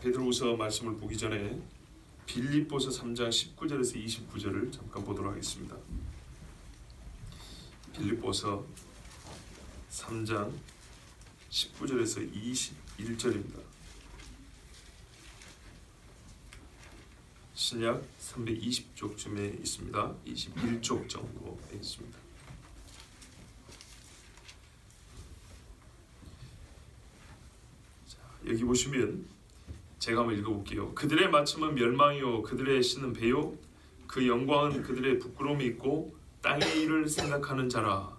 베드로후서 말씀을 보기 전에 빌립보서 3장 19절에서 29절을 잠깐 보도록 하겠습니다. 빌립보서 3장 19절에서 21절입니다. 신약 320쪽쯤에 있습니다. 21쪽 정도에 있습니다. 자, 여기 보시면 제가 한번 읽어볼게요. 그들의 마침은 멸망이요 그들의 신은 배요 그 영광은 그들의 부끄러움이 있고 땅의 일을 생각하는 자라.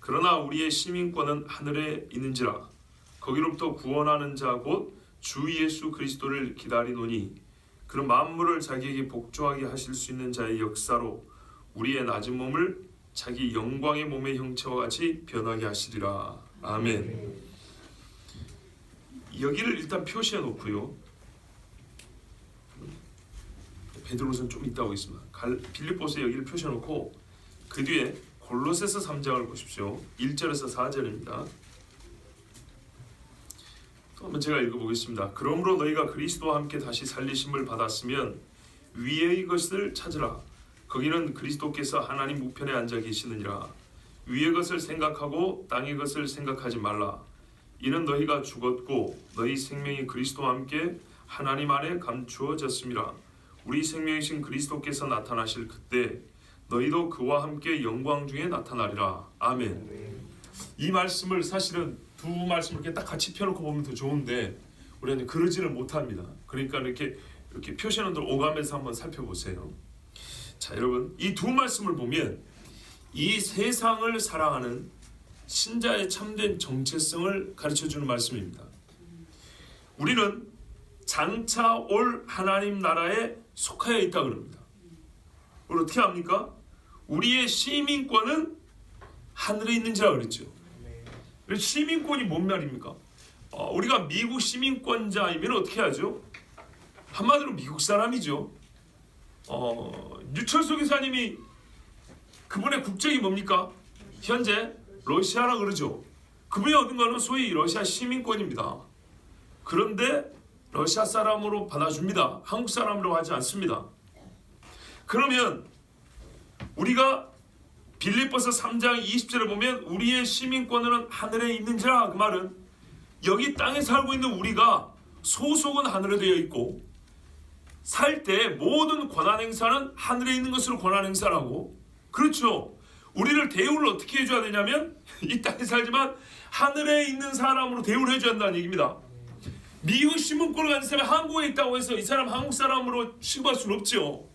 그러나 우리의 시민권은 하늘에 있는지라. 거기로부터 구원하는 자 곧 주 예수 그리스도를 기다리노니 그런 만물을 자기에게 복종하게 하실 수 있는 자의 역사로 우리의 낮은 몸을 자기 영광의 몸의 형체와 같이 변하게 하시리라. 아멘. 여기를 일단 표시해 놓고요. 베드로서는 좀 이따 오겠습니다. 빌립보서 여기를 표시해 놓고 그 뒤에 골로새서 3장을 보십시오. 1절에서 4절입니다. 한번 제가 읽어보겠습니다. 그러므로 너희가 그리스도와 함께 다시 살리심을 받았으면 위의 것을 찾으라. 거기는 그리스도께서 하나님 우편에 앉아 계시느니라. 위의 것을 생각하고 땅의 것을 생각하지 말라. 이는 너희가 죽었고 너희 생명이 그리스도와 함께 하나님 안에 감추어졌음이라. 우리 생명이신 그리스도께서 나타나실 그때 너희도 그와 함께 영광 중에 나타나리라. 아멘. 이 말씀을 사실은 두 말씀을 이렇게 딱 같이 펴놓고 보면 더 좋은데 우리는 그러지를 못합니다. 그러니까 이렇게 표시하는 대로 오가면서 한번 살펴보세요. 자, 여러분 이 두 말씀을 보면 이 세상을 사랑하는 신자의 참된 정체성을 가르쳐주는 말씀입니다. 우리는 장차 올 하나님 나라에 속하여 있다 그럽니다. 그걸 어떻게 합니까? 우리의 시민권은 하늘에 있는지라 그랬죠. 시민권이 뭔 말입니까? 우리가 미국 시민권자이면 어떻게 하죠? 한마디로 미국 사람이죠. 유철수 기사님이 그분의 국적이 뭡니까? 현재 러시아라 그러죠. 그분이 얻은 거는 소위 러시아 시민권입니다. 그런데 러시아 사람으로 받아줍니다. 한국 사람으로 하지 않습니다. 그러면 우리가 빌립보서 3장 20절에 보면 우리의 시민권은 하늘에 있는지라, 그 말은 여기 땅에 살고 있는 우리가 소속은 하늘에 되어 있고 살 때 모든 권한 행사는 하늘에 있는 것으로 권한 행사라고. 그렇죠. 우리를 대우를 어떻게 해줘야 되냐면 이 땅에 살지만 하늘에 있는 사람으로 대우를 해줘야 한다는 얘기입니다. 미국 시민권을 가진 사람이 한국에 있다고 해서 이 사람 한국 사람으로 취급할 수는 없죠.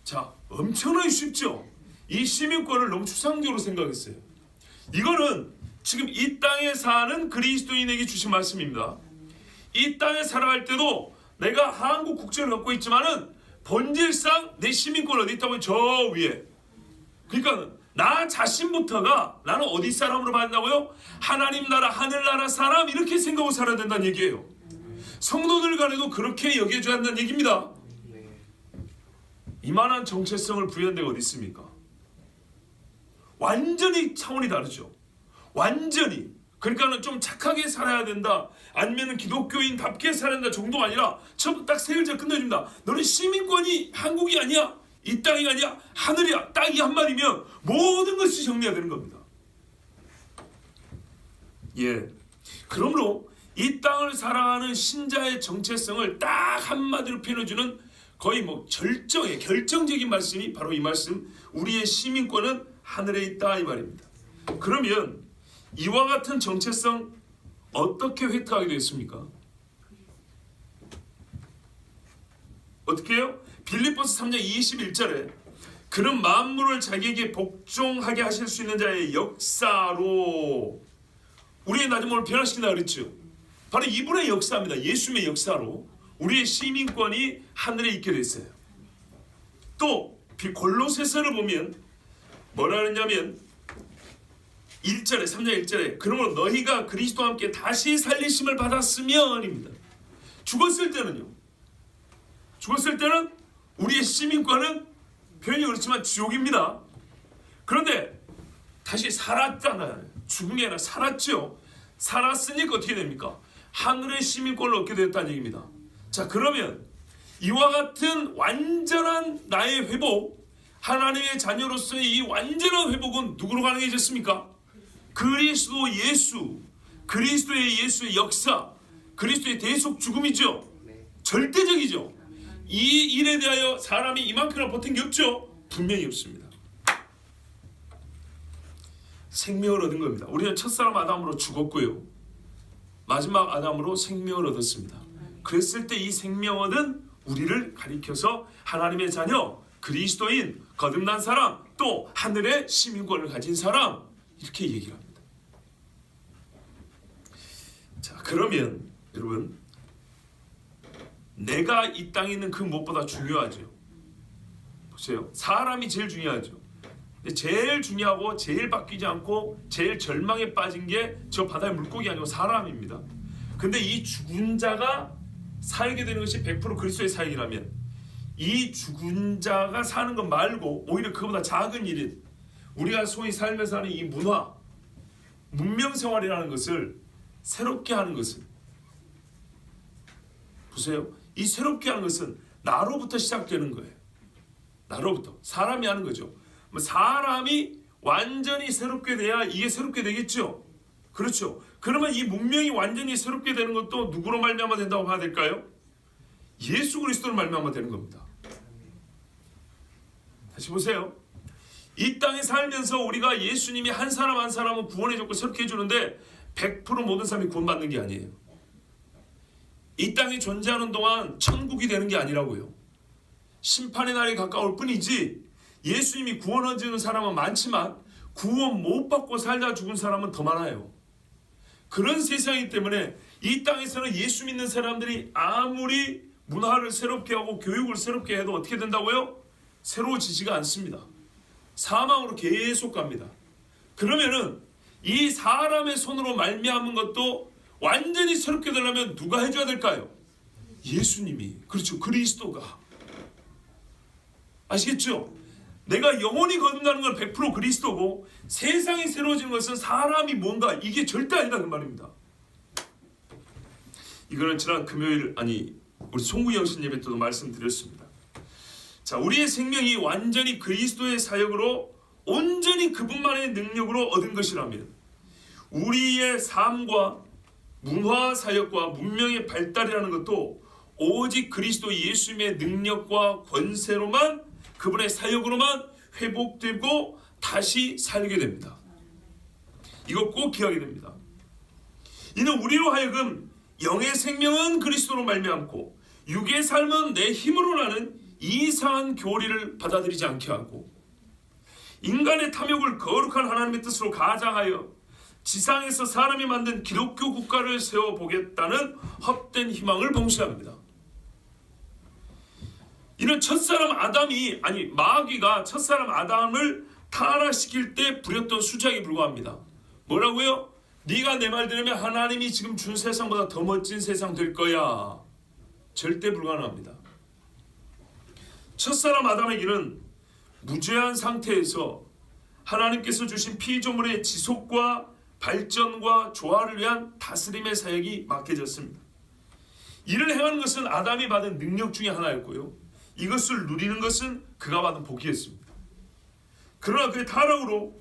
자, 엄청나게 쉽죠. 이 시민권을 너무 추상적으로 생각했어요. 이거는 지금 이 땅에 사는 그리스도인에게 주신 말씀입니다. 이 땅에 살아갈 때도 내가 한국 국적을 갖고 있지만은 본질상 내 시민권 어디 있다고? 저 위에. 그러니까 나 자신부터가 나는 어디 사람으로 받는다고요? 하나님 나라, 하늘나라 사람, 이렇게 생각하고 살아야 된다는 얘기예요. 성도들 간에도 그렇게 여겨줘야 한다는 얘기입니다. 이만한 정체성을 부여한 데가 어디 있습니까? 완전히 차원이 다르죠. 완전히. 그러니까는 좀 착하게 살아야 된다, 아니면은 기독교인답게 살아야 된다 정도가 아니라 처음부터 딱 세 글자 끝내줍니다. 너는 시민권이 한국이 아니야, 이 땅이 아니야, 하늘이야. 딱 이 한 말이면 모든 것이 정리가 되는 겁니다. 예. 그러므로 이 땅을 사랑하는 신자의 정체성을 딱 한마디로 표현해주는 거의 결정적인 말씀이 바로 이 말씀, 우리의 시민권은 하늘에 있다, 이 말입니다. 그러면 이와 같은 정체성 어떻게 획득하게 되었습니까? 어떻게 해요? 빌립보서 3장 21절에 그는 만물을 자기에게 복종하게 하실 수 있는 자의 역사로 우리의 낮은 몸을 변화시킨다 그랬죠. 바로 이분의 역사입니다. 예수님의 역사로 우리의 시민권이 하늘에 있게 됐어요. 또 골로새서를 보면 뭐라 그러냐면 1절에 3장 1절에 그러므로 너희가 그리스도와 함께 다시 살리심을 받았으면입니다. 죽었을 때는 우리의 시민권은 표현이 그렇지만 지옥입니다. 그런데 다시 살았잖아요. 죽은 게 아니라 살았죠. 살았으니까 어떻게 됩니까? 하늘의 시민권을 얻게 되었다는 얘기입니다. 자, 그러면 이와 같은 완전한 나의 회복, 하나님의 자녀로서의 이 완전한 회복은 누구로 가능해졌습니까? 그리스도 예수, 그리스도의 예수의 역사, 그리스도의 대속 죽음이죠. 절대적이죠. 이 일에 대하여 사람이 이만큼이나 버틴 게 없죠? 분명히 없습니다. 생명을 얻은 겁니다. 우리는 첫사람 아담으로 죽었고요, 마지막 아담으로 생명을 얻었습니다. 그랬을 때 이 생명 얻은 우리를 가리켜서 하나님의 자녀, 그리스도인, 거듭난 사람, 또 하늘의 시민권을 가진 사람, 이렇게 얘기를 합니다. 자, 그러면 여러분, 내가 이 땅에 있는 그 무엇보다 중요하죠. 보세요, 사람이 제일 중요하죠. 근데 제일 중요하고 제일 바뀌지 않고 제일 절망에 빠진 게 저 바다의 물고기 아니고 사람입니다. 근데 이 죽은 자가 살게 되는 것이 100% 그리스도의 사역이라면, 이 죽은 자가 사는 것 말고 오히려 그보다 작은 일인 우리가 소위 살면서 하는 이 문화, 문명생활이라는 것을 새롭게 하는 것은, 보세요, 이 새롭게 하는 것은 나로부터 시작되는 거예요. 나로부터. 사람이 하는 거죠. 사람이 완전히 새롭게 돼야 이게 새롭게 되겠죠. 그렇죠. 그러면 이 문명이 완전히 새롭게 되는 것도 누구로 말미암아 된다고 봐야 될까요? 예수 그리스도로 말미암아 되는 겁니다. 다시 보세요. 이 땅에 살면서 우리가 예수님이 한 사람 한 사람은 구원해줬고 새롭게 해주는데 100% 모든 사람이 구원받는 게 아니에요. 이 땅에 존재하는 동안 천국이 되는 게 아니라고요. 심판의 날이 가까울 뿐이지, 예수님이 구원해주는 사람은 많지만 구원 못 받고 살다 죽은 사람은 더 많아요. 그런 세상이기 때문에 이 땅에서는 예수 믿는 사람들이 아무리 문화를 새롭게 하고 교육을 새롭게 해도 어떻게 된다고요? 새로워지지가 않습니다. 사망으로 계속 갑니다. 그러면은 이 사람의 손으로 말미암은 것도 완전히 새롭게 되려면 누가 해줘야 될까요? 예수님이. 그렇죠. 그리스도가. 아시겠죠? 내가 영원히 거듭나는 건 100% 그리스도고, 세상이 새로워지는 것은 사람이 뭔가, 이게 절대 아니라는 말입니다. 이거는 지난 금요일, 우리 송구영신 예배 때도 말씀드렸습니다. 자, 우리의 생명이 완전히 그리스도의 사역으로 온전히 그분만의 능력으로 얻은 것이라면, 우리의 삶과 문화 사역과 문명의 발달이라는 것도 오직 그리스도 예수님의 능력과 권세로만, 그분의 사역으로만 회복되고 다시 살게 됩니다. 이거 꼭 기억해야 됩니다. 이는 우리로 하여금 영의 생명은 그리스도로 말미암고 육의 삶은 내 힘으로 나는 이상한 교리를 받아들이지 않게 하고, 인간의 탐욕을 거룩한 하나님의 뜻으로 가장하여 지상에서 사람이 만든 기독교 국가를 세워보겠다는 헛된 희망을 봉쇄합니다. 이는 마귀가 첫사람 아담을 타락시킬 때 부렸던 수작에 불과합니다. 뭐라고요? 네가 내 말 들으면 하나님이 지금 준 세상보다 더 멋진 세상 될 거야. 절대 불가능합니다. 첫사람 아담에게는 무죄한 상태에서 하나님께서 주신 피조물의 지속과 발전과 조화를 위한 다스림의 사역이 맡겨졌습니다. 이를 행하는 것은 아담이 받은 능력 중에 하나였고요, 이것을 누리는 것은 그가 받은 복이었습니다. 그러나 그의 타락으로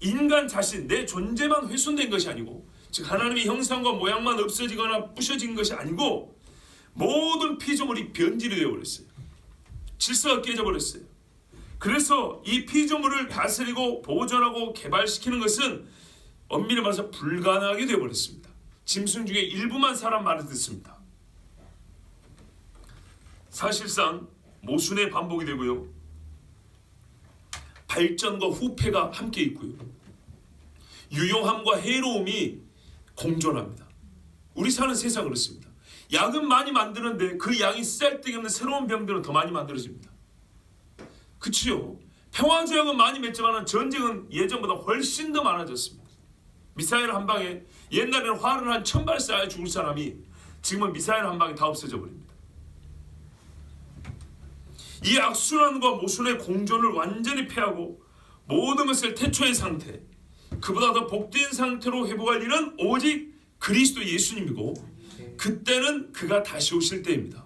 인간 자신, 내 존재만 훼손된 것이 아니고, 즉 하나님의 형상과 모양만 없어지거나 부셔진 것이 아니고, 모든 피조물이 변질이 되어버렸어요. 질서가 깨져버렸어요. 그래서 이 피조물을 다스리고 보존하고 개발시키는 것은 엄밀히 말해서 불가능하게 되어버렸습니다. 짐승 중에 일부만 사람 말을 듣습니다. 사실상 모순의 반복이 되고요, 발전과 후퇴가 함께 있고요, 유용함과 해로움이 공존합니다. 우리 사는 세상 그렇습니다. 약은 많이 만드는데 그 약이 쓸데없는 새로운 병들은 더 많이 만들어집니다. 그치요? 평화조약은 많이 맺지만 전쟁은 예전보다 훨씬 더 많아졌습니다. 미사일 한 방에, 옛날에는 화를 한 1000발 쏴야 죽을 사람이 지금은 미사일 한 방에 다 없어져 버립니다. 이 악순환과 모순의 공존을 완전히 폐하고 모든 것을 태초의 상태, 그보다 더 복된 상태로 회복할 일은 오직 그리스도 예수님이고, 그때는 그가 다시 오실 때입니다.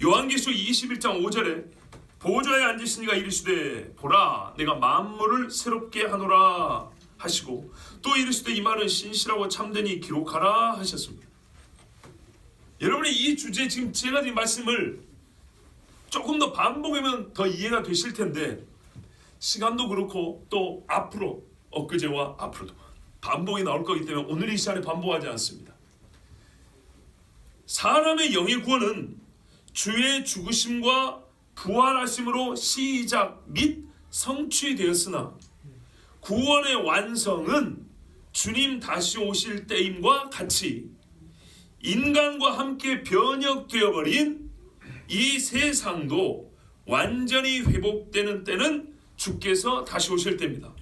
요한계시록 21장 5절에 보좌에 앉으신 이가 이르시되 보라 내가 만물을 새롭게 하노라 하시고 또 이르시되 이 말은 신실하고 참되니 기록하라 하셨습니다. 여러분이 이 주제 지금 제가 드린 말씀을 조금 더 반복하면 더 이해가 되실 텐데 시간도 그렇고 또 앞으로 엊그제와 앞으로도 반복이 나올 거기 때문에 오늘 이 시간에 반복하지 않습니다. 사람의 영의 구원은 주의 죽으심과 부활하심으로 시작 및 성취되었으나 구원의 완성은 주님 다시 오실 때임과 같이 인간과 함께 변혁되어 버린 이 세상도 완전히 회복되는 때는 주께서 다시 오실 때입니다.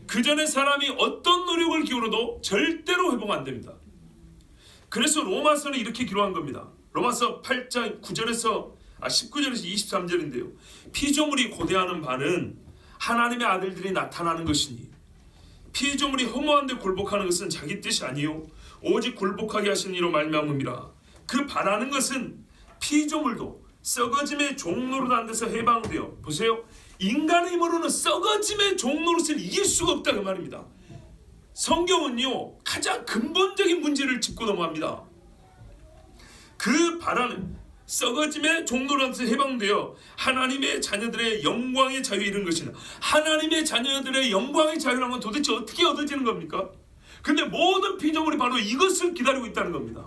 그 전에 사람이 어떤 노력을 기울여도 절대로 회복 안 됩니다. 그래서 로마서는 이렇게 기록한 겁니다. 로마서 8장 19절에서 23절인데요. 피조물이 고대하는 바는 하나님의 아들들이 나타나는 것이니 피조물이 허무한데 굴복하는 것은 자기 뜻이 아니요 오직 굴복하게 하신 이로 말미암음이라. 그 바라는 것은 피조물도 썩어짐의 종노릇한 데서 해방되어 보세요. 인간의 힘으로는 썩어짐의 종노릇을 이길 수가 없다 그 말입니다. 성경은요 가장 근본적인 문제를 짚고 넘어갑니다. 그 바라는 썩어짐의 종노릇에서 해방되어 하나님의 자녀들의 영광의 자유에 이른 것이나 하나님의 자녀들의 영광의 자유라는 건 도대체 어떻게 얻어지는 겁니까? 근데 모든 피조물이 바로 이것을 기다리고 있다는 겁니다.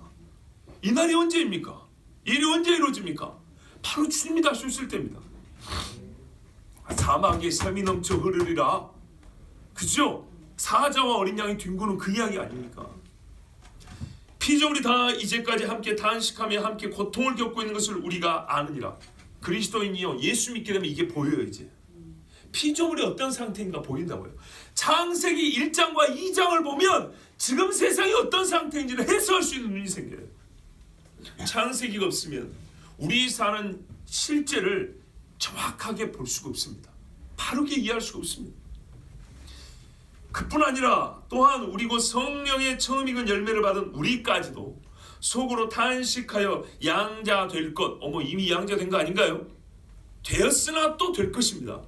이 날이 언제입니까? 일이 언제 이루어집니까? 바로 주님이 다시 오실 때입니다. 사막에 샘이 넘쳐 흐르리라. 그죠? 사자와 어린 양이 뒹구는 그 이야기 아닙니까? 피조물이 다 이제까지 함께 탄식하며 함께 고통을 겪고 있는 것을 우리가 아느니라. 그리스도인이요 예수 믿게 되면 이게 보여요. 이제 피조물이 어떤 상태인가 보인다고요. 창세기 1장과 2장을 보면 지금 세상이 어떤 상태인지를 해석할 수 있는 눈이 생겨요. 창세기가 없으면 우리 사는 실제를 정확하게 볼 수가 없습니다. 바르게 이해할 수가 없습니다. 그뿐 아니라 또한 우리 곧 성령의 처음 익은 열매를 받은 우리까지도 속으로 탄식하여 양자 될 것. 이미 양자 된 거 아닌가요? 되었으나 또 될 것입니다.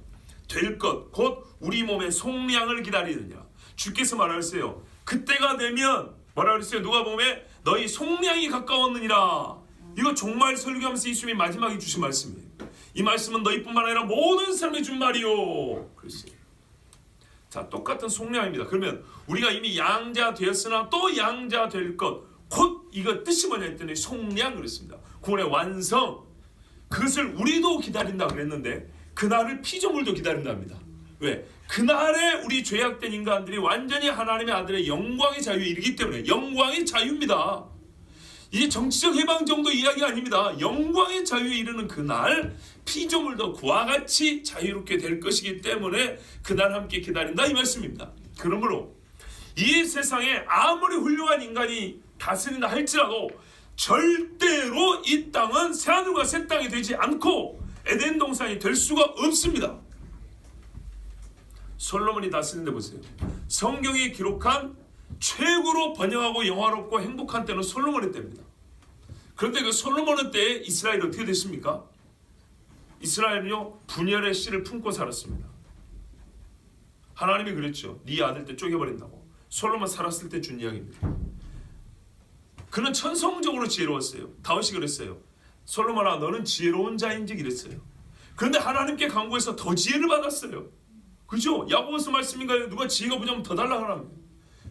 될 것 곧 우리 몸의 속량을 기다리느냐. 주께서 말하셨어요. 그때가 되면 뭐라 그랬어요? 누가복음에 너희 속량이 가까웠느니라. 이거 종말 설교하면서 예수님이 마지막에 주신 말씀이에요. 이 말씀은 너희뿐만 아니라 모든 사람이 준 말이요. 그랬어요. 자, 똑같은 속량입니다. 그러면 우리가 이미 양자 되었으나 또 양자 될 것 곧 이거 뜻이 뭐냐 했더니 속량 그랬습니다. 구원의 완성. 그것을 우리도 기다린다 그랬는데 그날을 피조물도 기다린답니다. 왜? 그날에 우리 죄악된 인간들이 완전히 하나님의 아들의 영광의 자유에 이르기 때문에. 영광의 자유입니다. 이게 정치적 해방 정도 이야기 아닙니다. 영광의 자유에 이르는 그날 피조물도 그와 같이 자유롭게 될 것이기 때문에 그날 함께 기다린다 이 말씀입니다. 그러므로 이 세상에 아무리 훌륭한 인간이 다스린다 할지라도 절대로 이 땅은 새하늘과 새 땅이 되지 않고 에덴 동산이 될 수가 없습니다. 솔로몬이 다스린 데 보세요. 성경에 기록한 최고로 번영하고 영화롭고 행복한 때는 솔로몬의 때입니다. 그런데 그 솔로몬의 때에 이스라엘이 어떻게 됐습니까? 이스라엘은요 분열의 씨를 품고 살았습니다. 하나님이 그랬죠. 네 아들 때 쪼개버린다고. 솔로몬 살았을 때 준 이야기입니다. 그는 천성적으로 지혜로웠어요. 다윗이 그랬어요. 솔로몬아 너는 지혜로운 자인즉 이랬어요. 그런데 하나님께 간구해서 더 지혜를 받았어요. 그죠? 야고보서 말씀인가요? 누가 지혜가 부족하면 더 달라 하라며.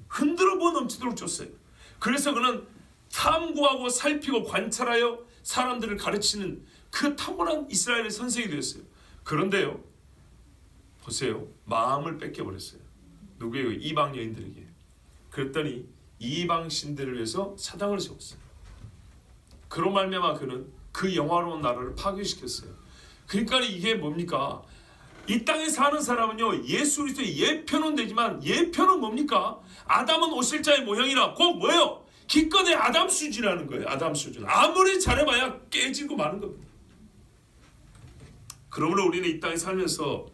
흔들어 부어 넘치도록 줬어요. 그래서 그는 탐구하고 살피고 관찰하여 사람들을 가르치는 그 탁월한 이스라엘의 선생이 되었어요. 그런데요 보세요. 마음을 뺏겨버렸어요. 누구예요? 이방 여인들에게. 그랬더니 이방 신들을 위해서 사당을 세웠어요. 그로 말미암아 그는 그 영화로운 나라를 파괴시켰어요. 그러니까 이게 뭡니까? 이 땅에 사는 사람은요 예수 그리스도의 예표는 되지만 예표는 뭡니까? 아담은 오실 자의 모형이라 꼭 뭐예요? 기껏해 아담 수준이라는 거예요. 아담 수준. 아무리 잘해봐야 깨지고 마는 겁니다. 그러므로 우리는 이 땅에 살면서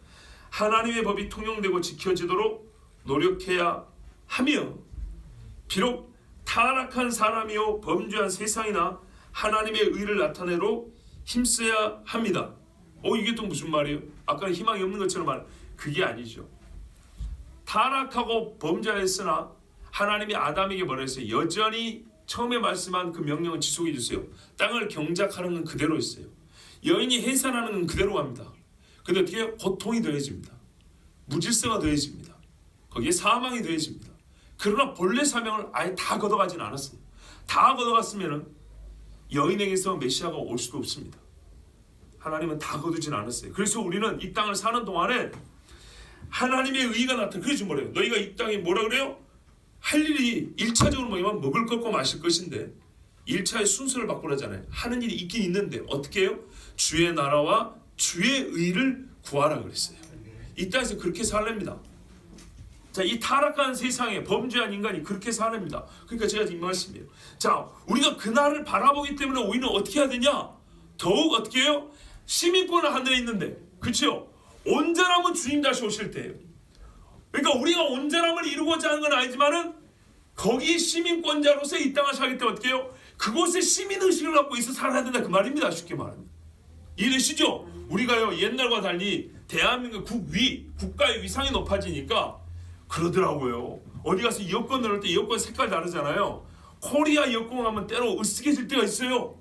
하나님의 법이 통용되고 지켜지도록 노력해야 하며 비록 타락한 사람이요 범죄한 세상이나 하나님의 의를 나타내러 힘써야 합니다. 이게 또 무슨 말이에요? 아까는 희망이 없는 것처럼 말. 그게 아니죠. 타락하고 범죄하였으나 하나님이 아담에게 뭐라 했어요? 여전히 처음에 말씀한 그 명령은 지속해 주세요. 땅을 경작하는 건 그대로 있어요. 여인이 해산하는 건 그대로 갑니다. 근데 어떻게 해요? 고통이 더해집니다. 무질서가 더해집니다. 거기에 사망이 더해집니다. 그러나 본래 사명을 아예 다 걷어가지는 않았어요. 다 걷어갔으면 여인에게서 메시아가 올 수도 없습니다. 하나님은 다 거두진 않았어요. 그래서 우리는 이 땅을 사는 동안에 하나님의 의가 나타나. 그래서 뭐래요? 너희가 이 땅에 뭐라 그래요? 할 일이 1차적으로 뭐냐면 먹을 것과 마실 것인데 1차의 순서를 바꾸라잖아요. 하는 일이 있긴 있는데 어떻게 해요? 주의 나라와 주의 의를 구하라 그랬어요. 이 땅에서 그렇게 살랍니다. 자, 이 타락한 세상에 범죄한 인간이 그렇게 사랍니다. 그러니까 제가 이 말씀이에요. 자, 우리가 그날을 바라보기 때문에 우리는 어떻게 해야 되냐? 더욱 어떻게 해요? 시민권은 하늘에 있는데, 그렇죠? 온전함은 주님 다시 오실 때예요. 그러니까 우리가 온전함을 이루고자 하는 건 아니지만은 거기 시민권자로서 이 땅을 살기 때문에 어떻게 해요? 그곳에 시민의식을 갖고 있어 살아야 된다 그 말입니다. 쉽게 말하면. 이해되시죠? 우리가요 옛날과 달리 대한민국 국가의 위상이 높아지니까 그러더라고요. 어디 가서 여권 넣을 때 여권 색깔 다르잖아요. 코리아 여권 하면 때로 으쓱해질 때가 있어요.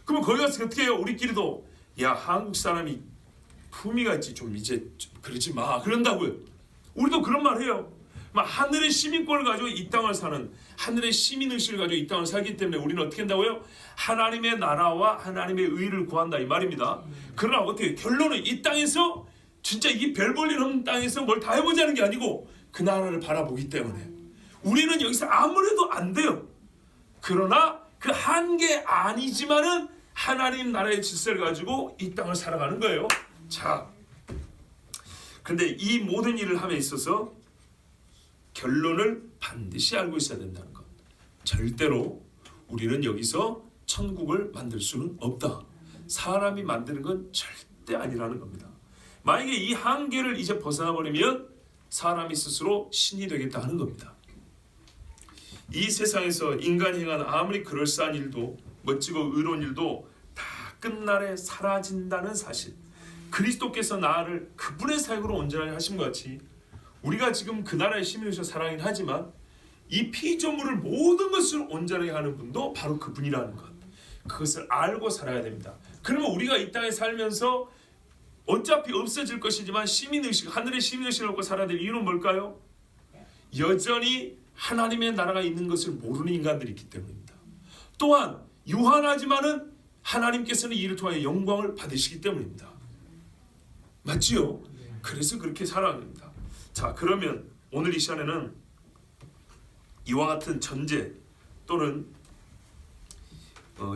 그러면 거기 가서 어떻게 해요? 우리끼리도 야 한국 사람이 품위가 있지 좀 이제 좀 그러지 마 그런다고요. 우리도 그런 말 해요. 하늘의 시민권을 가지고 이 땅을 사는 하늘의 시민의식을 가지고 이 땅을 살기 때문에 우리는 어떻게 한다고요? 하나님의 나라와 하나님의 의를 구한다 이 말입니다. 그러나 어떻게 결론은 이 땅에서 진짜 이 별 볼일 없는 땅에서 뭘 다 해보자는 게 아니고 그 나라를 바라보기 때문에 우리는 여기서 아무래도 안 돼요. 그러나 그 한계 아니지만은 하나님 나라의 질서를 가지고 이 땅을 살아가는 거예요. 자, 근데 이 모든 일을 함에 있어서 결론을 반드시 알고 있어야 된다는 것. 절대로 우리는 여기서 천국을 만들 수는 없다. 사람이 만드는 건 절대 아니라는 겁니다. 만약에 이 한계를 이제 벗어나버리면 사람이 스스로 신이 되겠다 하는 겁니다. 이 세상에서 인간이 행한 아무리 그럴싸한 일도 멋지고 의로운 일도 다 끝날에 사라진다는 사실. 그리스도께서 나를 그분의 사역으로 온전하게 하신 것 같이 우리가 지금 그 나라의 시민으로서 살아가긴 하지만 이 피조물을 모든 것을 온전하게 하는 분도 바로 그분이라는 것. 그것을 알고 살아야 됩니다. 그러면 우리가 이 땅에 살면서 어차피 없어질 것이지만 시민의식, 하늘의 시민의식을 갖고 살아야 될 이유는 뭘까요? 여전히 하나님의 나라가 있는 것을 모르는 인간들이 있기 때문입니다. 또한 유한하지만은 하나님께서는 이를 통하여 영광을 받으시기 때문입니다. 맞지요? 그래서 그렇게 살아갑니다. 자, 그러면 오늘 이 시간에는 이와 같은 전제 또는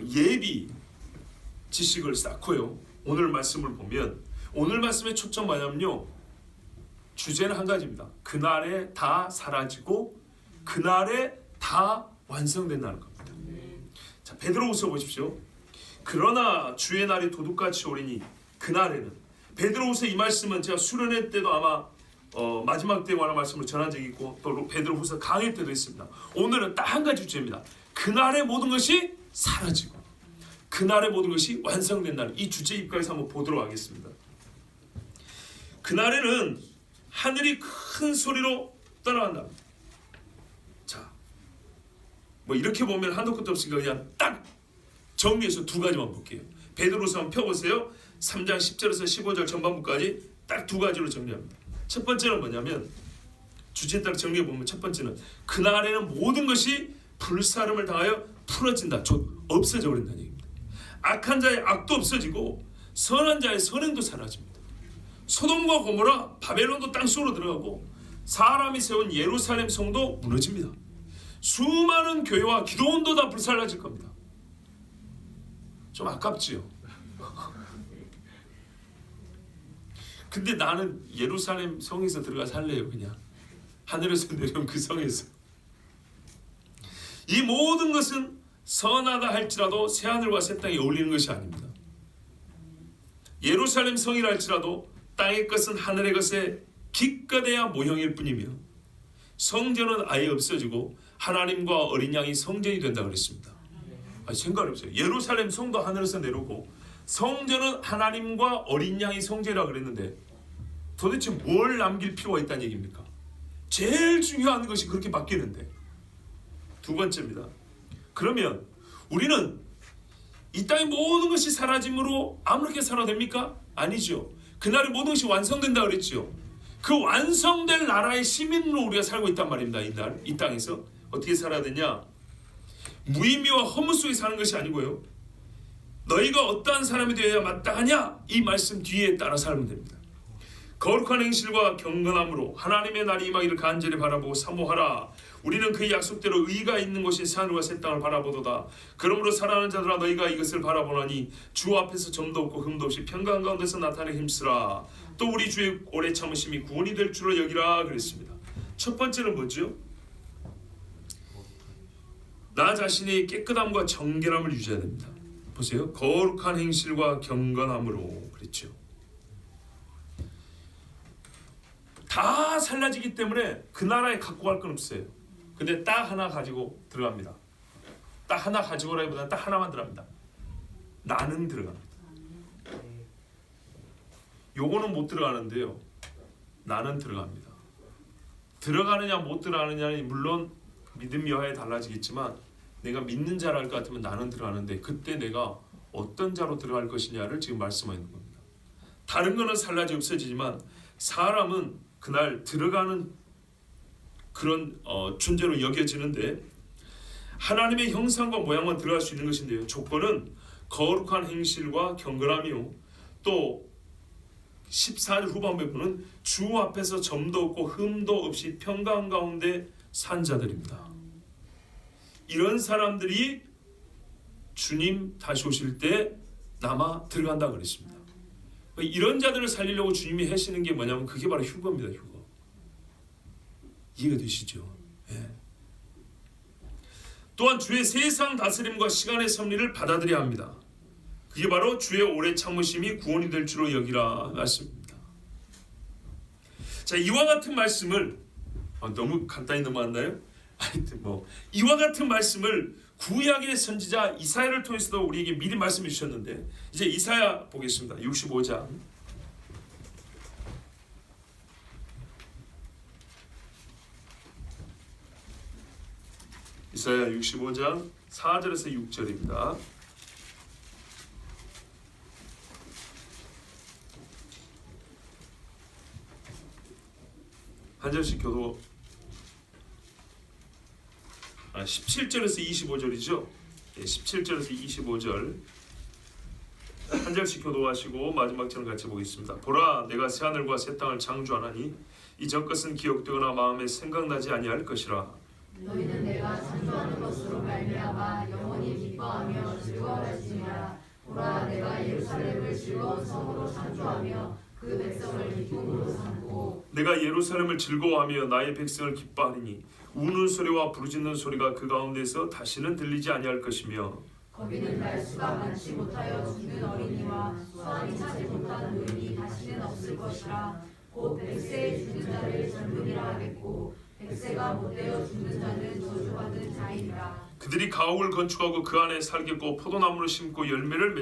예비 지식을 쌓고요. 오늘 말씀을 보면 오늘 말씀의 초점 뭐냐면요. 주제는 한 가지입니다. 그날에 다 사라지고 그날에 다 완성된다는 겁니다. 자, 베드로후서 보십시오. 그러나 주의 날이 도둑같이 오리니 그날에는 베드로후서 이 말씀은 제가 수련회 때도 아마 마지막 때에 관한 말씀을 전한 적이 있고 또 베드로후서 강의 때도 있습니다. 오늘은 딱 한 가지 주제입니다. 그날의 모든 것이 사라지고 그날의 모든 것이 완성된다는 이 주제 입각에서 한번 보도록 하겠습니다. 그날에는 하늘이 큰 소리로 떠나간다. 자, 뭐 이렇게 보면 한도 끝도 없으니까 그냥 딱 정리해서 두 가지만 볼게요. 베드로서 한번 펴보세요. 3장 10절에서 15절 전반부까지 딱 두 가지로 정리합니다. 첫 번째는 뭐냐면 주제에 따라 정리해보면 첫 번째는 그날에는 모든 것이 불사름을 당하여 풀어진다. 곧 없어져 버린다는 얘기입니다. 악한 자의 악도 없어지고 선한 자의 선행도 사라집니다. 소돔과 고모라 바벨론도 땅속으로 들어가고 사람이 세운 예루살렘 성도 무너집니다. 수많은 교회와 기도원도 다 불살라질 겁니다. 좀 아깝지요? 근데 나는 예루살렘 성에서 들어가 살래요. 그냥 하늘에서 내려온 그 성에서. 이 모든 것은 선하다 할지라도 새하늘과 새 땅에 어울리는 것이 아닙니다. 예루살렘 성이라 할지라도 땅의 것은 하늘의 것에 기껏해야 모형일 뿐이며 성전은 아예 없어지고 하나님과 어린 양이 성전이 된다 그랬습니다. 생각해보세요. 예루살렘 성도 하늘에서 내려오고 성전은 하나님과 어린 양이 성전이라고 그랬는데 도대체 뭘 남길 필요가 있다는 얘기입니까? 제일 중요한 것이 그렇게 바뀌는데. 두 번째입니다. 그러면 우리는 이 땅의 모든 것이 사라짐으로 아무렇게 살아도 됩니까? 아니죠. 그날에 모든 것이 완성된다 그랬죠. 그 완성될 나라의 시민으로 우리가 살고 있단 말입니다. 이 땅에서 어떻게 살아야 되냐? 무의미와 허무 속에 사는 것이 아니고요. 너희가 어떠한 사람이 되어야 마땅하냐? 이 말씀 뒤에 따라 살면 됩니다. 거룩한 행실과 경건함으로 하나님의 날이 임하기를 간절히 바라보고 사모하라. 우리는 그 약속대로 의가 있는 곳인 하늘과 새 땅을 바라보도다. 그러므로 사랑하는 자들아 너희가 이것을 바라보나니 주 앞에서 점도 없고 흠도 없이 평강 가운데서 나타내 힘쓰라. 또 우리 주의 오래 참으심이 구원이 될 줄로 여기라 그랬습니다. 첫 번째는 뭐죠? 나 자신의 깨끗함과 정결함을 유지해야 됩니다. 보세요. 거룩한 행실과 경건함으로 그랬죠. 다 살라지기 때문에 그 나라에 갖고 갈 건 없어요. 근데 딱 하나 가지고 들어갑니다. 딱 하나 가지고 오라기보다는 딱 하나만 들어갑니다. 나는 들어갑니다. 요거는 못 들어가는데요. 나는 들어갑니다. 들어가느냐 못 들어가느냐는 물론 믿음 여하에 달라지겠지만 내가 믿는 자라 할 것 같으면 나는 들어가는데 그때 내가 어떤 자로 들어갈 것이냐를 지금 말씀하는 겁니다. 다른 거는 살라지 없어지지만 사람은 그날 들어가는 그런 존재로 여겨지는데 하나님의 형상과 모양만 들어갈 수 있는 것인데요. 조건은 거룩한 행실과 경건함이요. 또 14절 후반부에 보는 주 앞에서 점도 없고 흠도 없이 평강 가운데 산 자들입니다. 이런 사람들이 주님 다시 오실 때 남아 들어간다 그랬습니다. 이런 자들을 살리려고 주님이 하시는 게 뭐냐면 그게 바로 휴거입니다. 휴거. 이해가 되시죠? 예. 또한 주의 세상 다스림과 시간의 섭리를 받아들여야 합니다. 그게 바로 주의 오래 참으심이 구원이 될 줄로 여기라 말씀입니다. 자, 이와 같은 말씀을 너무 간단히 넘어갔나요? 하여튼 이와 같은 말씀을 구약의 선지자 이사야를 통해서도 우리에게 미리 말씀해 주셨는데 이제 이사야 보겠습니다. 65장 이사야 65장 4절에서 6절입니다. 한 절씩 교도 17절에서 25절이죠. 17절에서 25절 한 절씩 교도하시고 마지막 절을 같이 보겠습니다. 보라, 내가 새하늘과 새 땅을 창조하나니 이전 것은 기억되거나 마음에 생각나지 아니할 것이라. 너희는 내가 창조하는 것으로 말미암아 영원히 기뻐하며 즐거워하시니라. 보라, 내가 예루살렘을 즐거운 성으로 창조하며 그 백성을 기쁨으로 삼고 내가 예루살렘을 즐거워하며 나의 백성을 기뻐하리니 우는 소리와 부르짖는 소리가 그 가운데서 다시는 들리지 아니할 것이며 거기는 날수가 많지 못하여 죽는 어린이와 수완이 차지 못한 노인이 다시는 없을 것이라. 곧 100세에 죽는 자를 젊은이라 하겠고 100세가 못되어 죽는 자는 저주받은 자이니라. 그들이 가옥을 건축하고 그 안에 살겠고 포도나무를 심고 열매를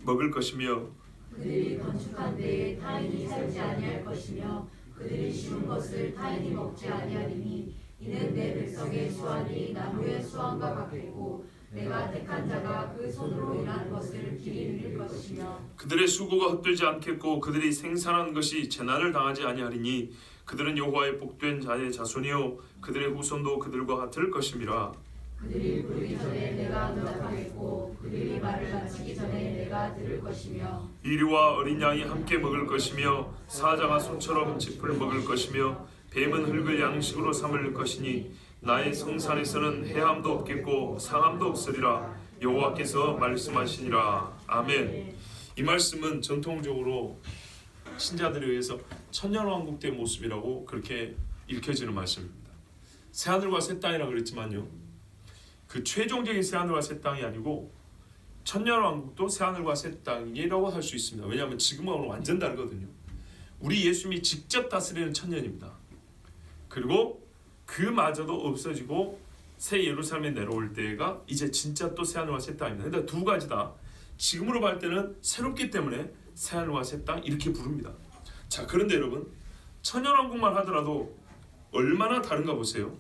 먹을 것이며 그들이 건축한 데에 타인이 살지 아니할 것이며 그들이 심은 것을 타인이 먹지 아니하리니 이는 내 백성의 수완이 나무의 수완과 같겠고 내가 택한 자가 그 손으로 일한 것을 길이 누릴 것이며 그들의 수고가 헛되지 않겠고 그들이 생산한 것이 재난을 당하지 아니하리니 그들은 여호와의 복된 자의 자손이요 그들의 후손도 그들과 같을 것임이라. 그들이 부르기 전에 내가 응답하겠고 그들이 말을 마치기 전에 내가 들을 것이며 이리와 어린 양이 함께 먹을 것이며 사자가 소처럼 짚을 먹을 것이며 뱀은 흙을 양식으로 삼을 것이니 나의 성산에서는 해함도 없겠고 상함도 없으리라. 여호와께서 말씀하시니라. 아멘. 이 말씀은 전통적으로 신자들에 의해서 천년왕국 때의 모습이라고 그렇게 읽혀지는 말씀입니다. 새하늘과 새 땅이라고 그랬지만요, 그 최종적인 새하늘과 새 땅이 아니고 천년왕국도 새하늘과 새 땅이라고 할 수 있습니다. 왜냐하면 지금하고는 완전 다르거든요. 우리 예수님이 직접 다스리는 천년입니다. 그리고 그마저도 없어지고 새 예루살렘에 내려올 때가 이제 진짜 또 새하늘과 새 땅입니다. 근데 두 가지다. 지금으로 볼 때는 새롭기 때문에 새하늘과 새 땅 이렇게 부릅니다. 자, 그런데 여러분 천연왕국만 하더라도 얼마나 다른가 보세요.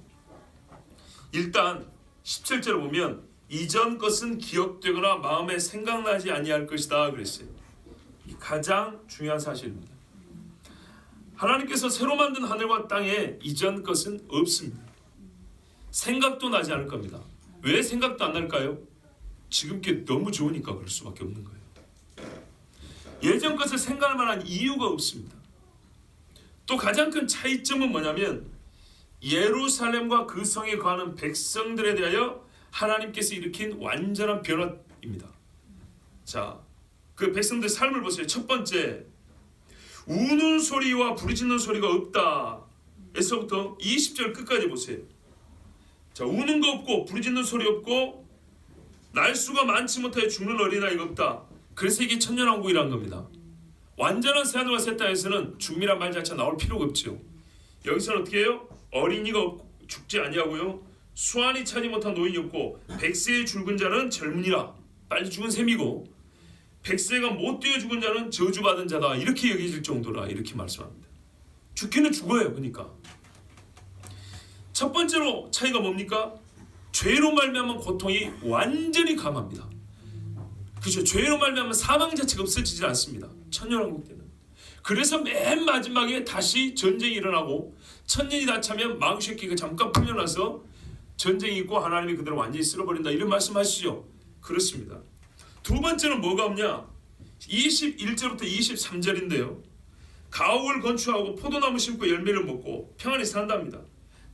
일단 17절을 보면 이전 것은 기억되거나 마음에 생각나지 아니할 것이다 그랬어요. 이 가장 중요한 사실입니다. 하나님께서 새로 만든 하늘과 땅에 이전 것은 없습니다. 생각도 나지 않을 겁니다. 왜 생각도 안 날까요? 지금 게 너무 좋으니까 그럴 수밖에 없는 거예요. 예전 것을 생각할 만한 이유가 없습니다. 또 가장 큰 차이점은 뭐냐면 예루살렘과 그 성에 거하는 백성들에 대하여 하나님께서 일으킨 완전한 변화입니다. 자, 그 백성들 삶을 보세요. 첫 번째, 우는 소리와 부르짖는 소리가 없다 에서부터 20절 끝까지 보세요. 자, 우는 거 없고 부르짖는 소리 없고 날수가 많지 못하여 죽는 어린아이가 없다. 그래서 이게 천년왕국이라는 겁니다. 완전한 새하늘과 새 땅에서는 죽음이란 말 자체가 나올 필요가 없죠. 여기서는 어떻게 해요? 어린이가 죽지 아니하고요, 수완이 차지 못한 노인이 없고, 백세에 죽은 자는 젊은이라 빨리 죽은 셈이고, 백세가 못 뛰어 죽은 자는 저주받은 자다 이렇게 여겨질 정도라 이렇게 말씀합니다. 죽기는 죽어요. 그러니까 첫 번째로 차이가 뭡니까? 죄로 말미암은 고통이 완전히 감합니다. 그렇죠. 죄로 말미암은 사망 자체가 없어지지 않습니다. 천년왕국 때는. 그래서 맨 마지막에 다시 전쟁이 일어나고 천년이 다 차면 마귀새끼가 잠깐 풀려나서 전쟁이 있고 하나님이 그들을 완전히 쓸어버린다 이런 말씀하시죠. 그렇습니다. 두 번째는 뭐가 없냐? 21절부터 23절인데요. 가옥을 건축하고 포도나무 심고 열매를 먹고 평안히 산답니다.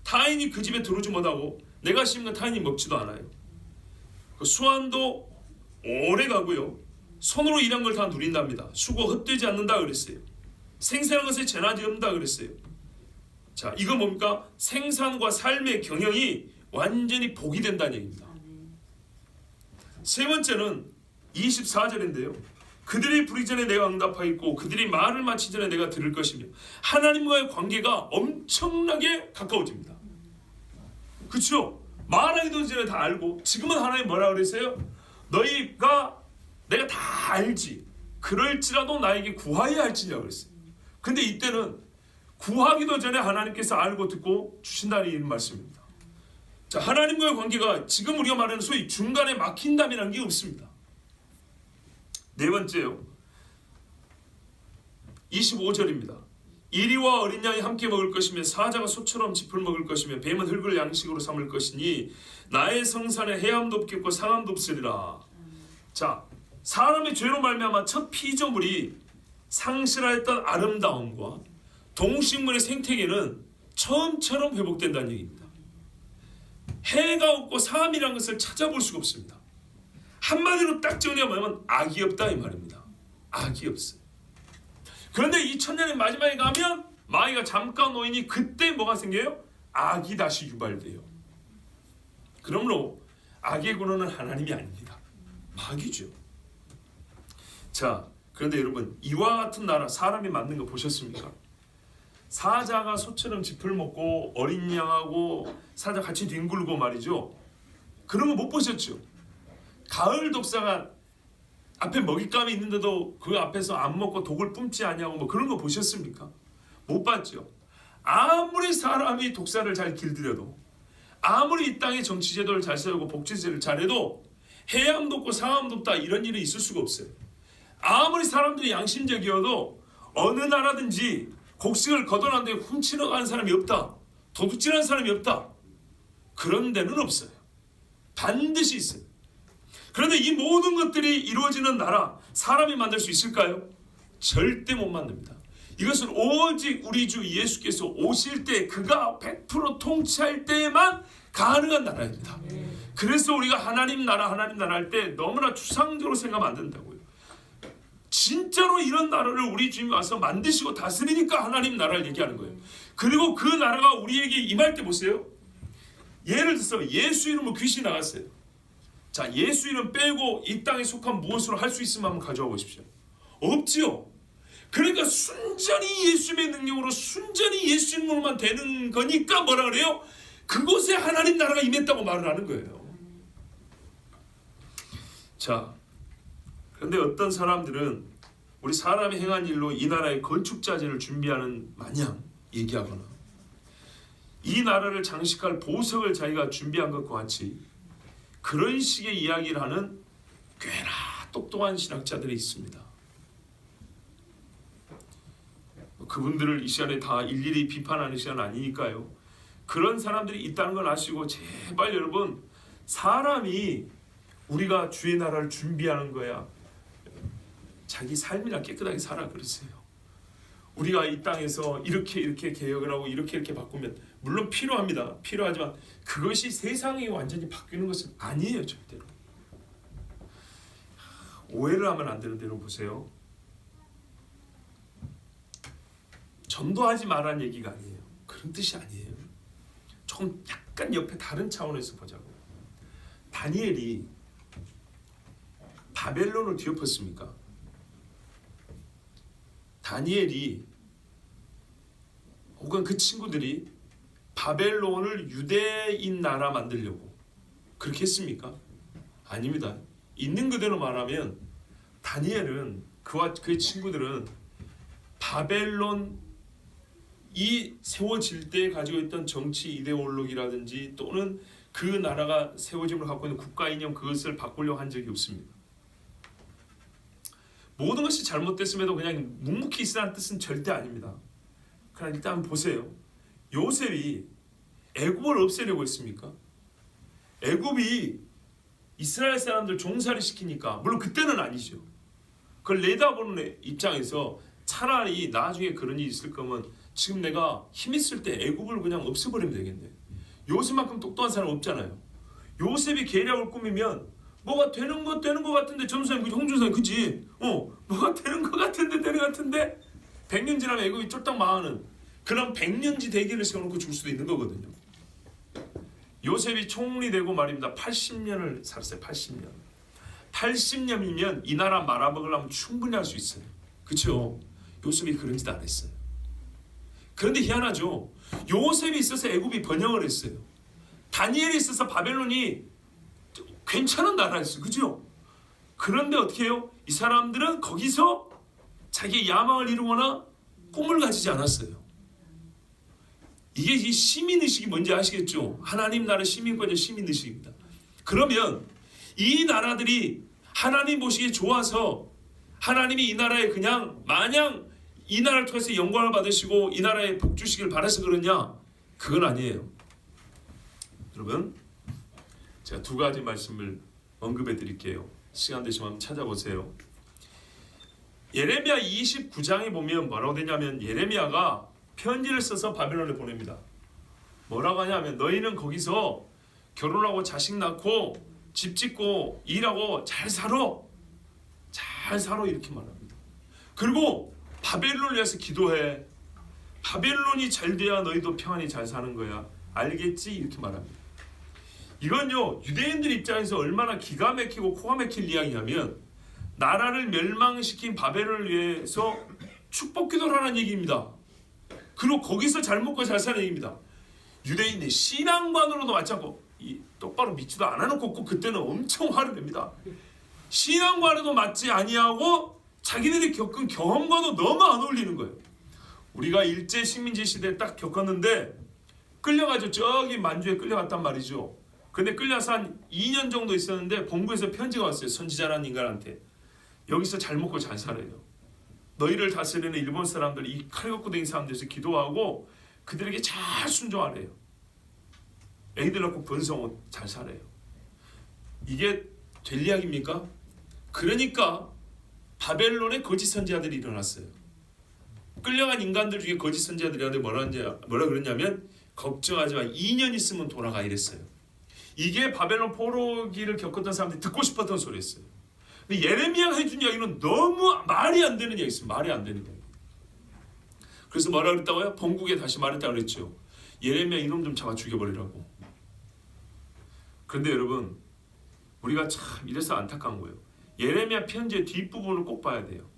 타인이 그 집에 들어오지 못하고 내가 심은 건 타인이 먹지도 않아요. 그 수완도 오래 가고요. 손으로 일한 걸 다 누린답니다. 수고 헛되지 않는다 그랬어요. 생산한 것에 재난이 없다 그랬어요. 자, 이거 뭡니까? 생산과 삶의 경영이 완전히 복이 된다는 얘기입니다. 세 번째는 24절인데요. 그들이 부르기 전에 내가 응답하였고 그들이 말을 마치기 전에 내가 들을 것이며, 하나님과의 관계가 엄청나게 가까워집니다. 그렇죠? 말하기도 전에 다 알고, 지금은 하나님 뭐라 그랬어요? 너희가 내가 다 알지, 그럴지라도 나에게 구하여야 할지냐 그랬어요. 근데 이때는 구하기도 전에 하나님께서 알고 듣고 주신다는 말씀입니다. 자, 하나님과의 관계가 지금 우리가 말하는 소위 중간에 막힌다이라는 게 없습니다. 네 번째요. 25절입니다. 이리와 어린 양이 함께 먹을 것이며 사자가 소처럼 짚을 먹을 것이며 뱀은 흙을 양식으로 삼을 것이니 나의 성산에 해함도 없겠고 상함도 없으리라. 자, 사람의 죄로 말미암아 첫 피조물이 상실하였던 아름다움과 동식물의 생태계는 처음처럼 회복된다는 얘기입니다. 해가 없고 상함이라는 것을 찾아볼 수가 없습니다. 한마디로 딱 정리하면 악이 없다 이 말입니다. 악이 없어요. 그런데 이 천년의 마지막에 가면 마귀가 잠깐 놓이니 그때 뭐가 생겨요? 악이 다시 유발돼요. 그러므로 악의 근원은 하나님이 아닙니다. 마귀죠. 자, 그런데 여러분, 이와 같은 나라 사람이 만든 거 보셨습니까? 사자가 소처럼 짚을 먹고 어린 양하고 사자 같이 뒹굴고 말이죠. 그런 거 못 보셨죠? 가을 독사가 앞에 먹잇감이 있는데도 그 앞에서 안 먹고 독을 뿜지 아니하고 뭐 그런 거 보셨습니까? 못 봤죠. 아무리 사람이 독사를 잘 길들여도, 아무리 이 땅에 정치제도를 잘 세우고 복지제를 잘해도 해양도 없고 상함도 없다 이런 일이 있을 수가 없어요. 아무리 사람들이 양심적이어도 어느 나라든지 곡식을 걷어놨는데 훔치러 가는 사람이 없다, 도둑질하는 사람이 없다, 그런 데는 없어요. 반드시 있어요. 그런데 이 모든 것들이 이루어지는 나라, 사람이 만들 수 있을까요? 절대 못 만듭니다. 이것은 오직 우리 주 예수께서 오실 때, 그가 100% 통치할 때에만 가능한 나라입니다. 그래서 우리가 하나님 나라 할 때 너무나 추상적으로 생각하면 안 된다고요. 진짜로 이런 나라를 우리 주님이 와서 만드시고 다스리니까 하나님 나라를 얘기하는 거예요. 그리고 그 나라가 우리에게 임할 때 보세요. 예를 들어서 예수 이름으로 귀신이 나갔어요. 자, 예수 이름 빼고 이 땅에 속한 무엇으로 할 수 있으면 한번 가져와 보십시오. 없지요. 그러니까 순전히 예수의 능력으로, 순전히 예수 이름으로만 되는 거니까 뭐라 그래요? 그곳에 하나님 나라가 임했다고 말을 하는 거예요. 자, 그런데 어떤 사람들은 우리 사람이 행한 일로 이 나라의 건축자재를 준비하는 마냥 얘기하거나 이 나라를 장식할 보석을 자기가 준비한 것과 같이 그런 식의 이야기를 하는 꽤나 똑똑한 신학자들이 있습니다. 그분들을 이 시간에 다 일일이 비판하는 시간 아니니까요. 그런 사람들이 있다는 걸 아시고 제발 여러분, 사람이 우리가 주의 나라를 준비하는 거야. 자기 삶이나 깨끗하게 살아 그러세요. 우리가 이 땅에서 이렇게 개혁을 하고 이렇게 바꾸면 물론 필요합니다. 필요하지만 그것이 세상이 완전히 바뀌는 것은 아니에요. 절대로. 오해를 하면 안 되는 대로 보세요. 전도하지 말라는 얘기가 아니에요. 그런 뜻이 아니에요. 조금 약간 옆에 다른 차원에서 보자고. 다니엘이 바벨론을 뒤엎었습니까? 다니엘이 혹은 그 친구들이 바벨론을 유대인 나라 만들려고 그렇게 했습니까? 아닙니다. 있는 그대로 말하면 다니엘은 그와 그의 친구들은 바벨론 이 세워질 때 가지고 있던 정치 이데올로기라든지 또는 그 나라가 세워짐을 갖고 있는 국가 이념 그것을 바꾸려고 한 적이 없습니다. 모든 것이 잘못됐음에도 그냥 묵묵히 있으라는 뜻은 절대 아닙니다. 그러나 일단 보세요. 요셉이 애굽을 없애려고 했습니까? 애굽이 이스라엘 사람들 종살이 시키니까 물론 그때는 아니죠. 그걸 내다보는 입장에서 차라리 나중에 그런 일이 있을 거면 지금 내가 힘 있을 때 애굽을 그냥 없애버리면 되겠네. 요셉만큼 똑똑한 사람 없잖아요. 요셉이 계략을 꾸미면 뭐가 되는 것 같은데 전수님, 홍준사님 그지? 뭐가 되는 것 같은데 100년 지나면 애굽이 쫄딱 망하는 그런 100년지 대기를 세워놓고 줄 수도 있는 거거든요. 요셉이 총리 되고 말입니다. 80년을 살았어요. 80년. 80년이면 이 나라 말아먹으려면 충분히 할 수 있어요. 그렇죠? 요셉이 그런 짓 안 했어요. 그런데 희한하죠. 요셉이 있어서 애굽이 번영을 했어요. 다니엘이 있어서 바벨론이 괜찮은 나라였어요. 그죠? 그런데 어떻게 해요? 이 사람들은 거기서 자기의 야망을 이루거나 꿈을 가지지 않았어요. 이게 이 시민의식이 뭔지 아시겠죠? 하나님 나라 시민권의 시민의식입니다. 그러면 이 나라들이 하나님 보시기에 좋아서 하나님이 이 나라에 그냥 마냥 이 나라를 통해서 영광을 받으시고 이 나라에 복 주시길 바라서 그러냐? 그건 아니에요. 여러분, 제가 두 가지 말씀을 언급해 드릴게요. 시간 되시면 한번 찾아보세요. 예레미야 29장에 보면 뭐라고 되냐면 예레미야가 편지를 써서 바벨론에 보냅니다. 뭐라고 하냐면 너희는 거기서 결혼하고 자식 낳고 집 짓고 일하고 잘 살아 이렇게 말합니다. 그리고 바벨론을 위해서 기도해. 바벨론이 잘 돼야 너희도 평안히 잘 사는 거야. 알겠지? 이렇게 말합니다. 이건요 유대인들 입장에서 얼마나 기가 막히고 코가 막힐 이야기냐면 나라를 멸망시킨 바벨론을 위해서 축복 기도를 하는 얘기입니다. 그리고 거기서 잘 먹고 잘 사는 얘기입니다. 유대인의 신앙관으로도 맞지 않고 똑바로 믿지도 않아놓고 꼭 그때는 엄청 화를 냅니다. 신앙관에도 맞지 아니하고 자기들이 겪은 경험과도 너무 안 어울리는 거예요. 우리가 일제 식민지 시대에 딱 겪었는데 끌려가죠. 저기 만주에 끌려갔단 말이죠. 근데 끌려서 한 2년 정도 있었는데 본부에서 편지가 왔어요. 선지자라는 인간한테. 여기서 잘 먹고 잘 살아요. 너희를 다스리는 일본 사람들, 이 칼국구댕이 사람들에서 기도하고 그들에게 잘 순종하래요. 애기들 낳고 번성하고 잘 살아요. 이게 될 이야기입니까? 그러니까 바벨론에 거짓 선지자들이 일어났어요. 끌려간 인간들 중에 거짓 선지자들이 뭐라 그랬냐면 걱정하지 마. 2년 있으면 돌아가 이랬어요. 이게 바벨론 포로기를 겪었던 사람들이 듣고 싶었던 소리였어요. 근데 예레미야가 해준 이야기는 너무 말이 안 되는 이야기였어요. 말이 안 되는 이야기. 그래서 뭐라 그랬다고요? 본국에 다시 말했다고 그랬죠. 예레미야 이놈 좀 잡아 죽여버리라고. 그런데 여러분 우리가 참 이래서 안타까운 거예요. 예레미야 편지의 뒷부분을 꼭 봐야 돼요.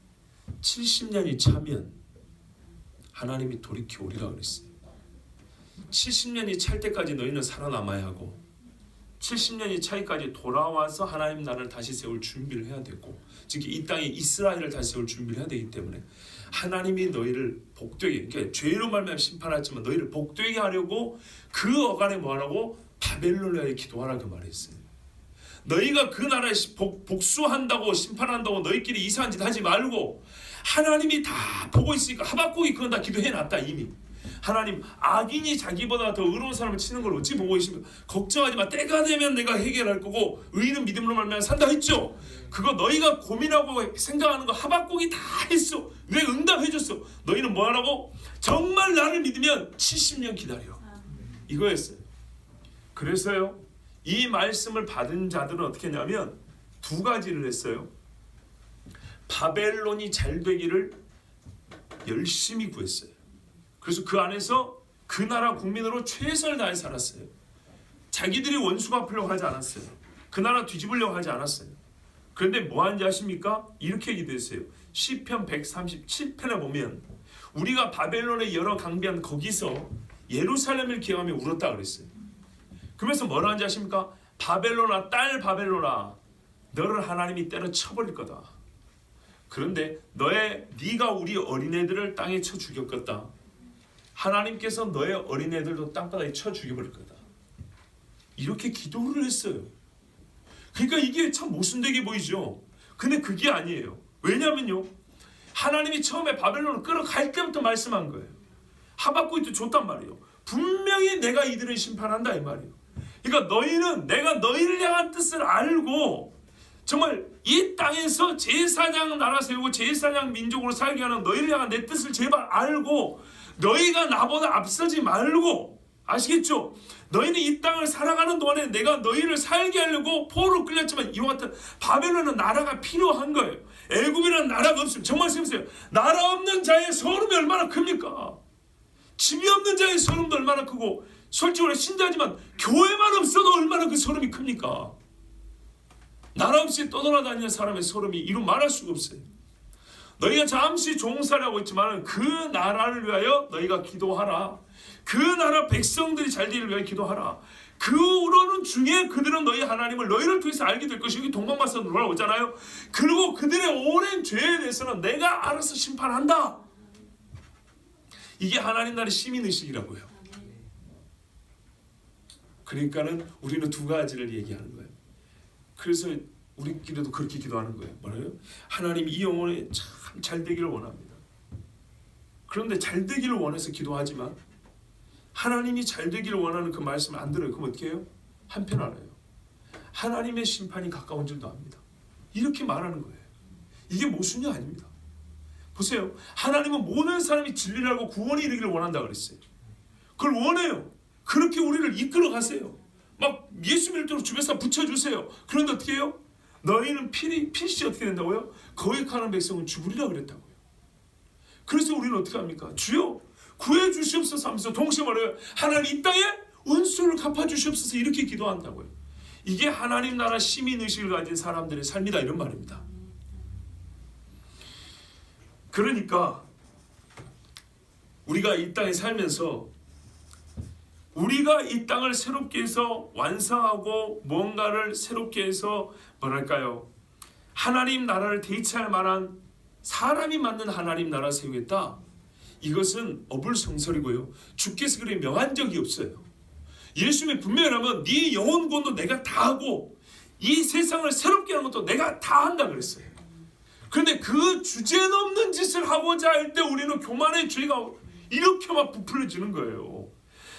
70년이 차면 하나님이 돌이켜 오리라 그랬어요. 70년이 찰 때까지 너희는 살아남아야 하고 70년이 차이까지 돌아와서 하나님 나라를 다시 세울 준비를 해야 되고, 즉 이 땅에 이스라엘을 다시 세울 준비를 해야 되기 때문에 하나님이 너희를 복되게, 그러니까 죄로 말미암아 심판하지만 너희를 복되게 하려고 그 어간에 뭐하라고? 바벨론에 기도하라 그 말했어요. 너희가 그 나라에 복수한다고 심판한다고 너희끼리 이상한 짓 하지 말고 하나님이 다 보고 있으니까. 하박국이 그건 다 기도해놨다 이미. 하나님, 악인이 자기보다 더 의로운 사람을 치는 걸 어찌 보고 계십니까? 걱정하지 마. 때가 되면 내가 해결할 거고 의인은 믿음으로 말미암아 산다 했죠. 그거 너희가 고민하고 생각하는 거 하박국이 다 했어. 내가 응답해줬어. 너희는 뭐 하라고? 정말 나를 믿으면 70년 기다려. 이거였어요. 그래서요, 이 말씀을 받은 자들은 어떻게 했냐면 두 가지를 했어요. 바벨론이 잘 되기를 열심히 구했어요. 그래서 그 안에서 그 나라 국민으로 최선을 다해 살았어요. 자기들이 원수 갚으려고 하지 않았어요. 그 나라 뒤집으려고 하지 않았어요. 그런데 뭐 하는지 아십니까? 이렇게 기도했어요. 시편 137편에 보면 우리가 바벨론의 여러 강변 거기서 예루살렘을 기억하며 울었다 그랬어요. 그러면서 뭐라 하는지 아십니까? 바벨론아, 딸 바벨론아, 너를 하나님이 때려쳐버릴 거다. 그런데 네가 우리 어린애들을 땅에 쳐 죽였겠다. 하나님께서 너의 어린애들도 땅바닥에 쳐 죽여버릴 거다. 이렇게 기도를 했어요. 그러니까 이게 참 모순되게 보이죠. 근데 그게 아니에요. 왜냐면요, 하나님이 처음에 바벨론을 끌어갈 때부터 말씀한 거예요. 하박국이도 줬단 말이에요. 분명히 내가 이들을 심판한다 이 말이에요. 그러니까 너희는 내가 너희를 향한 뜻을 알고 정말 이 땅에서 제사장 나라 세우고 제사장 민족으로 살게 하는 너희를 향한 내 뜻을 제발 알고 너희가 나보다 앞서지 말고, 아시겠죠? 너희는 이 땅을 살아가는 동안에 내가 너희를 살게 하려고 포로로 끌렸지만 이와 같은 바벨론은 나라가 필요한 거예요. 애굽이라는 나라가 없으면 정말 생각해보세요. 나라 없는 자의 서름이 얼마나 큽니까? 집이 없는 자의 서름도 얼마나 크고, 솔직히 신자지만 교회만 없어도 얼마나 그 서름이 큽니까? 나라 없이 떠돌아다니는 사람의 서름이 이루 말할 수가 없어요. 너희가 잠시 종살이하고 있지만 그 나라를 위하여 너희가 기도하라. 그 나라 백성들이 잘 되기를 위하여 기도하라. 그 우러는 중에 그들은 너희 하나님을 너희를 통해서 알게 될 것이, 여기 동방마사 돌아오잖아요. 그리고 그들의 오랜 죄에 대해서는 내가 알아서 심판한다. 이게 하나님 나라의 시민의식이라고요. 그러니까는 우리는 두 가지를 얘기하는 거예요. 그래서 우리끼리도 그렇게 기도하는 거예요. 뭐래요? 하나님 이 영혼이 참 잘 되기를 원합니다. 그런데 잘 되기를 원해서 기도하지만 하나님이 잘 되기를 원하는 그 말씀을 안 들어요. 그럼 어떻게 해요? 한편 알아요. 하나님의 심판이 가까운 줄도 압니다. 이렇게 말하는 거예요. 이게 모순이 아닙니다. 보세요. 하나님은 모든 사람이 진리를 알고 구원에 이르기를 원한다 그랬어요. 그걸 원해요. 그렇게 우리를 이끌어 가세요. 막 예수 믿도록 주변에서 붙여주세요. 그런데 어떻게 해요? 너희는 필시 어떻게 된다고요? 거역하는 백성은 죽으리라 그랬다고요. 그래서 우리는 어떻게 합니까? 주여 구해 주시옵소서 하면서 동시에 말해요. 하나님 이 땅에 원수를 갚아 주시옵소서 이렇게 기도한다고요. 이게 하나님 나라 시민의식을 가진 사람들의 삶이다 이런 말입니다. 그러니까 우리가 이 땅에 살면서 우리가 이 땅을 새롭게 해서 완성하고 뭔가를 새롭게 해서 뭐랄까요, 하나님 나라를 대체할 만한 사람이 맞는 하나님 나라 세우겠다. 이것은 어불성설이고요. 주께서 그렇게 명한 적이 없어요. 예수님이 분명히 하면 네 영혼 구원도 내가 다 하고 이 세상을 새롭게 하는 것도 내가 다 한다 그랬어요. 그런데 그 주제넘는 짓을 하고자 할 때 우리는 교만의 죄가 이렇게 막 부풀려지는 거예요.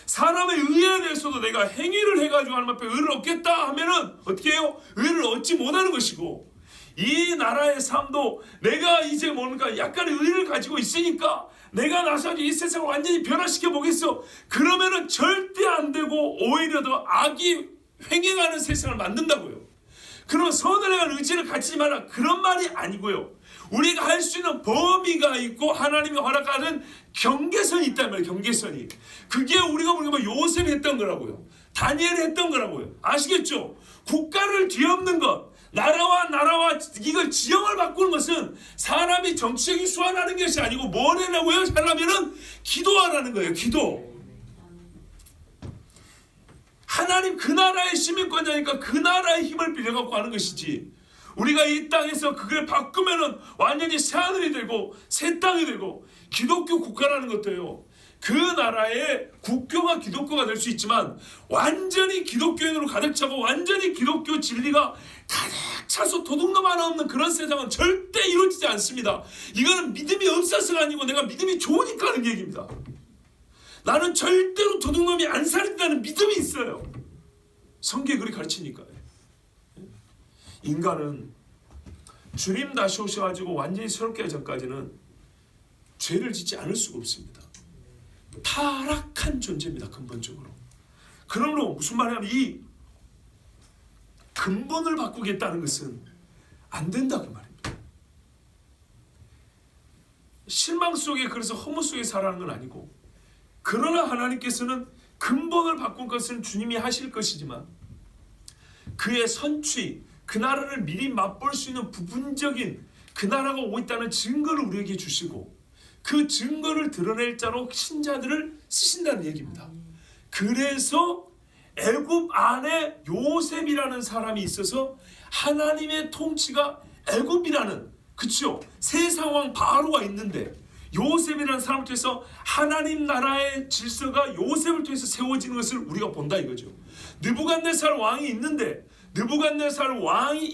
사람의 의에 대해서도 내가 행위를 해가지고 하나님 앞에 의를 얻겠다 하면은 어떻게 해요? 의를 얻지 못하는 것이고, 이 나라의 삶도 내가 이제 뭔가 약간의 의를 가지고 있으니까 내가 나서 이 세상을 완전히 변화시켜 보겠어. 그러면은 절대 안 되고 오히려 더 악이 횡행하는 세상을 만든다고요. 그러면 선을 행할 의지를 갖지 마라 그런 말이 아니고요. 우리가 할 수 있는 범위가 있고 하나님이 허락하는 경계선이 있단 말이에요. 경계선이. 그게 우리가 보니까 요셉이 했던 거라고요. 다니엘이 했던 거라고요. 아시겠죠? 국가를 뒤엎는 것, 나라와 이걸 지형을 바꾸는 것은 사람이 정치적인 수완하는 것이 아니고 뭘 하라고요? 하려면은 기도하라는 거예요. 기도. 하나님 그 나라의 시민권자니까 그 나라의 힘을 빌려갖고 하는 것이지, 우리가 이 땅에서 그걸 바꾸면은 완전히 새 하늘이 되고 새 땅이 되고 기독교 국가라는 것도요, 그 나라의 국교가 기독교가 될 수 있지만 완전히 기독교인으로 가득 차고 완전히 기독교 진리가 가득 차서 도둑놈 하나 없는 그런 세상은 절대 이루어지지 않습니다. 이거는 믿음이 없어서가 아니고 내가 믿음이 좋으니까 하는 얘기입니다. 나는 절대로 도둑놈이 안 살린다는 믿음이 있어요. 성경이 그렇게 가르치니까요. 인간은 주님 다시 오셔가지고 완전히 새롭게 하기 전까지는 죄를 짓지 않을 수가 없습니다. 타락한 존재입니다. 근본적으로. 그러므로 무슨 말이냐면 이 근본을 바꾸겠다는 것은 안 된다 그 말입니다. 실망 속에, 그래서 허무 속에 살아가는 건 아니고, 그러나 하나님께서는 근본을 바꾼 것은 주님이 하실 것이지만 그의 선취, 그 나라를 미리 맛볼 수 있는 부분적인 그 나라가 오고 있다는 증거를 우리에게 주시고 그 증거를 드러낼 자로 신자들을 쓰신다는 얘기입니다. 그래서 애굽 안에 요셉이라는 사람이 있어서 하나님의 통치가 애굽이라는, 그렇죠, 세상 왕 바로가 있는데 요셉이라는 사람을 통해서 하나님 나라의 질서가 요셉을 통해서 세워지는 것을 우리가 본다 이거죠. 느부갓네살 왕이 있는데 느부갓네살 왕이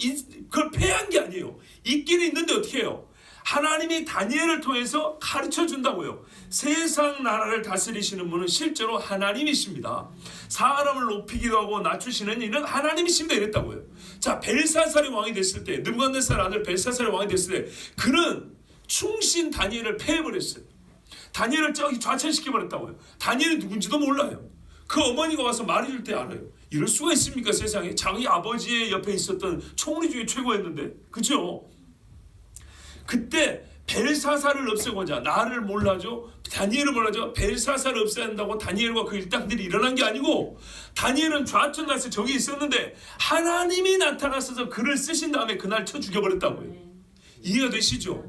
그걸 패한 게 아니에요. 있기는 있는데 어떻게 해요? 하나님이 다니엘을 통해서 가르쳐 준다고요. 세상 나라를 다스리시는 분은 실제로 하나님이십니다. 사람을 높이기도 하고 낮추시는 일은 하나님이십니다 이랬다고요. 자, 벨사살이 왕이 됐을 때, 느부갓네살 아들 벨사살이 왕이 됐을 때 그는 충신 다니엘을 패해버렸어요. 다니엘을 저기 좌천시켜버렸다고요. 다니엘이 누군지도 몰라요. 그 어머니가 와서 말해줄 때 알아요. 이럴 수가 있습니까 세상에. 자기 아버지의 옆에 있었던 총리 중에 최고였는데, 그죠? 그때 벨사살을 없애고자, 나를 몰라줘, 다니엘을 몰라줘, 벨사살을 없애야 한다고 다니엘과 그 일당들이 일어난 게 아니고, 다니엘은 좌천나서 저기 있었는데 하나님이 나타나셔서 그를 쓰신 다음에 그날 쳐 죽여버렸다고요. 이해가 되시죠?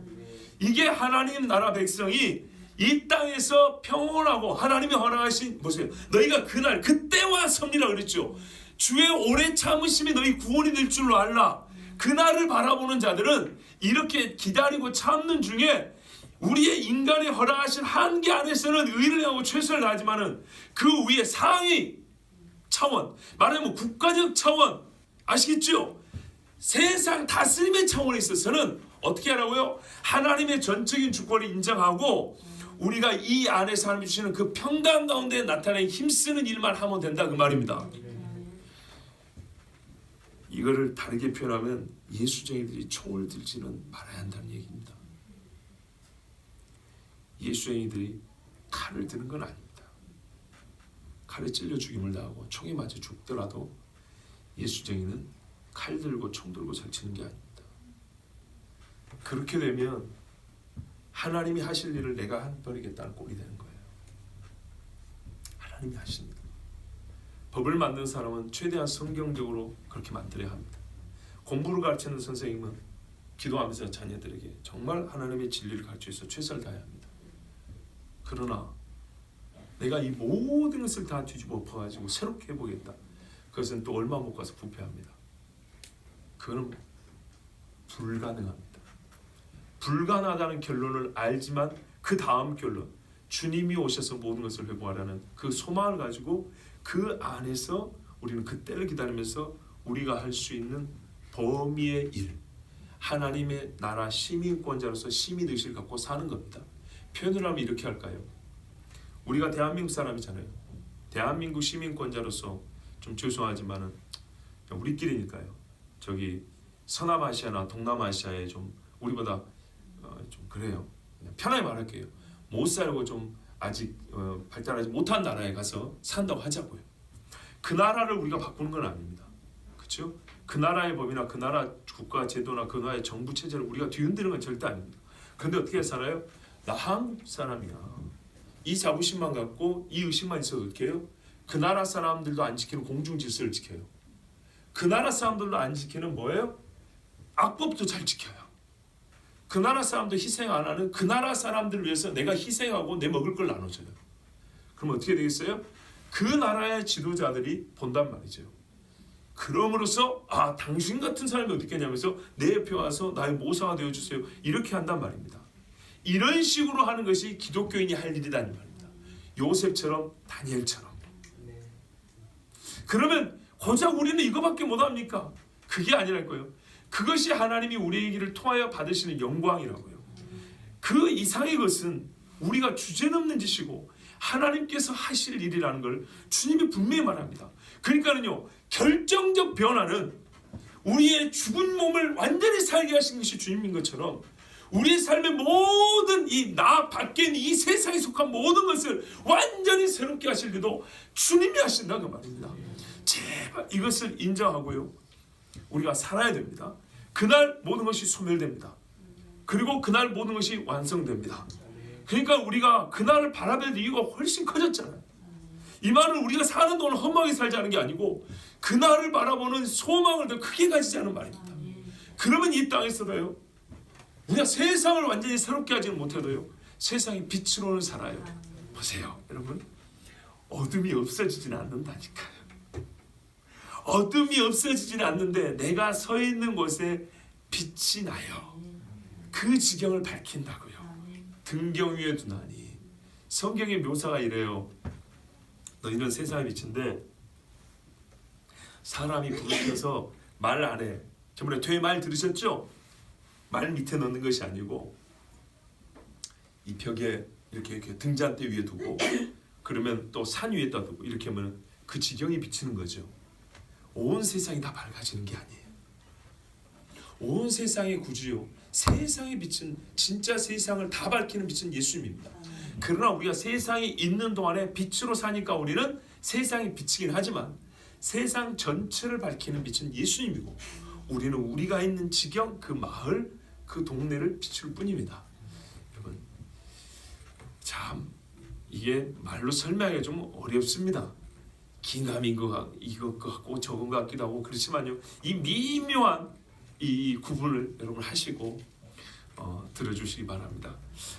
이게 하나님 나라 백성이 이 땅에서 평온하고 하나님이 허락하신, 보세요, 너희가 그날 그때와 섭리라 그랬죠. 주의 오래 참으심이 너희 구원이 될 줄로 알라. 그날을 바라보는 자들은 이렇게 기다리고 참는 중에 우리의 인간이 허락하신 한계 안에서는 의를 하고 최선을 다하지만은 그 위에 상위 차원, 말하면 국가적 차원, 아시겠죠? 세상 다스림의 차원에 있어서는 어떻게 하라고요? 하나님의 전적인 주권을 인정하고 우리가 이 안에서 하나님이 주시는 그 평강 가운데 나타내 힘쓰는 일만 하면 된다 그 말입니다. 이거를 다르게 표현하면 예수쟁이들이 총을 들지는 말아야 한다는 얘기입니다. 예수쟁이들이 칼을 드는 건 아닙니다. 칼에 찔려 죽임을 당하고 총에 맞아 죽더라도 예수쟁이는 칼 들고 총 들고 설치는 게 아닙니다. 그렇게 되면 하나님이 하실 일을 내가 해버리겠다는 꼴이 되는 거예요. 하나님이 하십니다. 법을 만든 사람은 최대한 성경적으로 그렇게 만들어야 합니다. 공부를 가르치는 선생님은 기도하면서 자녀들에게 정말 하나님의 진리를 가르치기 위해서 최선을 다해야 합니다. 그러나 내가 이 모든 것을 다 뒤집어 엎어가지고 새롭게 해보겠다. 그것은 또 얼마 못 가서 부패합니다. 그거는 불가능합니다. 불가능하다는 결론을 알지만 그 다음 결론, 주님이 오셔서 모든 것을 회복하라는 그 소망을 가지고 그 안에서 우리는 그 때를 기다리면서 우리가 할 수 있는 범위의 일, 하나님의 나라 시민권자로서 시민의식을 갖고 사는 겁니다. 표현을 하면 이렇게 할까요? 우리가 대한민국 사람이잖아요. 대한민국 시민권자로서 좀 죄송하지만은 우리끼리니까요. 저기 서남아시아나 동남아시아에 좀 우리보다 좀 그래요. 그냥 편하게 말할게요. 못 살고 좀 아직 발달하지 못한 나라에 가서 산다고 하자고요. 그 나라를 우리가 바꾸는 건 아닙니다. 그렇죠? 그 나라의 법이나 그 나라 국가 제도나 그 나라의 정부 체제를 우리가 뒤흔드는 건 절대 아닙니다. 그런데 어떻게 살아요? 나 한국 사람이야. 이 자부심만 갖고 이 의식만 있어도 어떻게 해요? 그 나라 사람들도 안 지키는 공중 질서를 지켜요. 그 나라 사람들도 안 지키는 뭐예요? 악법도 잘 지켜요. 그 나라 사람도 희생 안 하는 그 나라 사람들을 위해서 내가 희생하고 내 먹을 걸 나눠줘요. 그럼 어떻게 되겠어요? 그 나라의 지도자들이 본단 말이죠. 그럼으로써 당신 같은 사람이 어떻게 하냐면서 내 옆에 와서 나의 모사가 되어주세요. 이렇게 한단 말입니다. 이런 식으로 하는 것이 기독교인이 할 일이라는 말입니다. 요셉처럼 다니엘처럼. 그러면 고작 우리는 이거밖에 못합니까? 그게 아니랄 거예요. 그것이 하나님이 우리의 길을 통하여 받으시는 영광이라고요. 그 이상의 것은 우리가 주제넘는 짓이고 하나님께서 하실 일이라는 걸 주님이 분명히 말합니다. 그러니까는요, 결정적 변화는 우리의 죽은 몸을 완전히 살게 하신 것이 주님인 것처럼 우리의 삶의 모든 이 나 밖에 있는 이 세상에 속한 모든 것을 완전히 새롭게 하실 일도 주님이 하신다는 말입니다. 제발 이것을 인정하고요, 우리가 살아야 됩니다. 그날 모든 것이 소멸됩니다. 그리고 그날 모든 것이 완성됩니다. 그러니까 우리가 그날을 바라볼 이유가 훨씬 커졌잖아요. 이 말은 우리가 사는 동안 험하게 살자는 게 아니고 그날을 바라보는 소망을 더 크게 가지자는 말입니다. 그러면 이 땅에서도요, 우리가 세상을 완전히 새롭게 하지는 못해도요, 세상의 빛으로는 살아요. 보세요, 여러분, 어둠이 없어지지는 않는다니까요. 어둠이 없어지지는 않는데 내가 서 있는 곳에 빛이 나요. 그 지경을 밝힌다고요. 등경 위에 두나니. 성경의 묘사가 이래요. 너희는 세상의 빛인데 사람이 불을 켜서 말 안에, 저번에 되말 들으셨죠? 말 밑에 넣는 것이 아니고 이 벽에 이렇게 등잔대 위에 두고 그러면 또 산 위에다 두고 이렇게 하면 그 지경이 비치는 거죠. 온 세상이 다 밝아지는 게 아니에요. 온 세상의 구주요, 세상의 빛은, 진짜 세상을 다 밝히는 빛은 예수님입니다. 그러나 우리가 세상에 있는 동안에 빛으로 사니까 우리는 세상이 비치긴 하지만 세상 전체를 밝히는 빛은 예수님이고 우리는 우리가 있는 지경, 그 마을, 그 동네를 비출 뿐입니다. 여러분, 참 이게 말로 설명하기가 좀 어렵습니다. 긴가민 이것 같고 저것 같기도 하고 그렇지만요, 이 미묘한 이 구분을 여러분 하시고 들어주시기 바랍니다.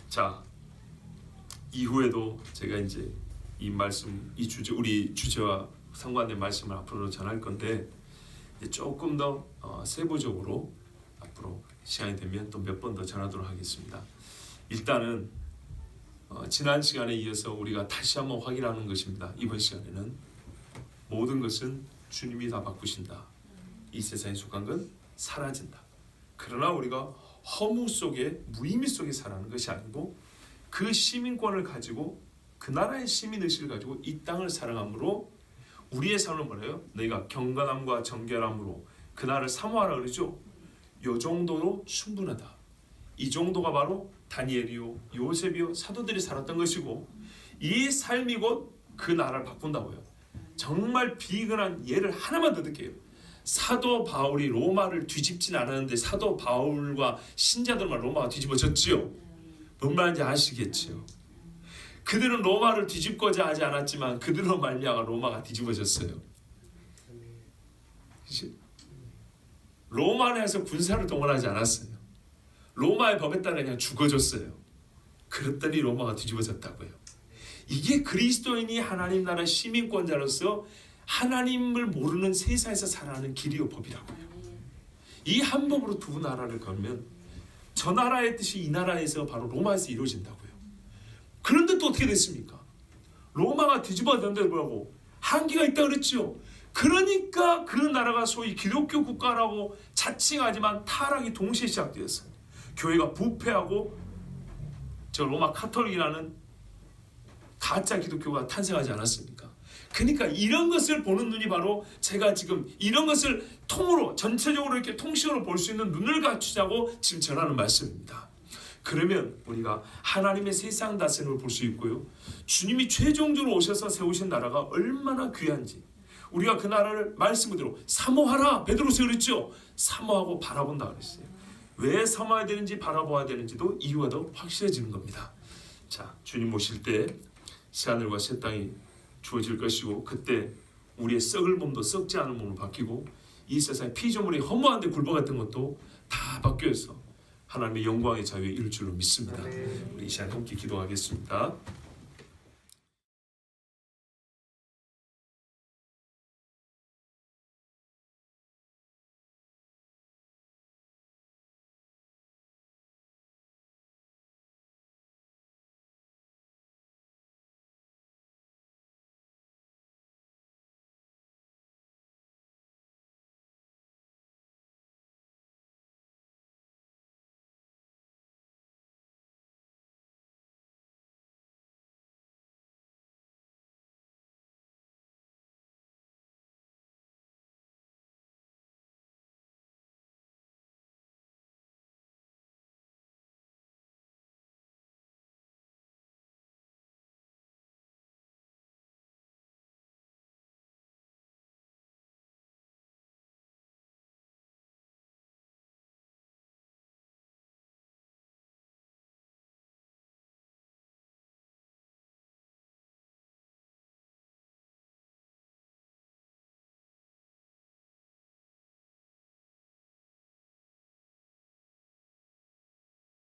자, 이후에도 제가 이제 이 말씀, 이 주제, 우리 주제와 상관된 말씀을 앞으로 전할 건데 조금 더 세부적으로 앞으로 시간이 되면 또 몇 번 더 전하도록 하겠습니다. 일단은 지난 시간에 이어서 우리가 다시 한번 확인하는 것입니다. 이번 시간에는 모든 것은 주님이 다 바꾸신다. 이 세상에 속한 건 사라진다. 그러나 우리가 허무 속에, 무의미 속에 살아가는 것이 아니고 그 시민권을 가지고, 그 나라의 시민의식을 가지고 이 땅을 사랑함으로 우리의 삶을 뭐래요? 너희가 경건함과 정결함으로 그 나라를 사모하라 그러죠. 요 정도로 충분하다. 이 정도가 바로 다니엘이요, 요셉이요, 사도들이 살았던 것이고 이 삶이 곧 그 나라를 바꾼다고요. 정말 비근한 예를 하나만 더 들게요. 사도 바울이 로마를 뒤집진 않았는데 사도 바울과 신자들만 로마가 뒤집어졌지요. 뭔 말인지 아시겠지요. 그들은 로마를 뒤집고자 하지 않았지만 그들로 말미암아 로마가 뒤집어졌어요. 로마 내에서 군사를 동원하지 않았어요. 로마의 법에 따라 그냥 죽어줬어요. 그랬더니 로마가 뒤집어졌다고요. 이게 그리스도인이 하나님 나라 시민권자로서 하나님을 모르는 세상에서 살아가는 길이요 법이라고요. 이 한 법으로 두 나라를 걸면 저 나라의 뜻이 이 나라에서 바로 로마에서 이루어진다고요. 그런데 또 어떻게 됐습니까? 로마가 뒤집어졌는데 뭐라고? 한계가 있다 그랬죠. 그러니까 그 나라가 소위 기독교 국가라고 자칭하지만 타락이 동시에 시작되었어요. 교회가 부패하고 저 로마 카톨릭이라는 가짜 기독교가 탄생하지 않았습니까? 그러니까 이런 것을 보는 눈이 바로 제가 지금 이런 것을 통으로 전체적으로 이렇게 통신으로 볼 수 있는 눈을 갖추자고 지금 전하는 말씀입니다. 그러면 우리가 하나님의 세상 다스림을 볼 수 있고요, 주님이 최종적으로 오셔서 세우신 나라가 얼마나 귀한지 우리가 그 나라를 말씀 그대로 사모하라, 베드로서 그랬죠. 사모하고 바라본다 그랬어요. 왜 사모해야 되는지 바라봐야 되는지도 이유가 더 확실해지는 겁니다. 자, 주님 오실 때 새하늘과 새 땅이 주어질 것이고 그때 우리의 썩을 몸도 썩지 않은 몸으로 바뀌고 이 세상의 피조물이 허무한 데 굴복했던 것도 다 바뀌어서 하나님의 영광의 자유에 이룰 줄로 믿습니다. 우리 이 시간 함께 기도하겠습니다.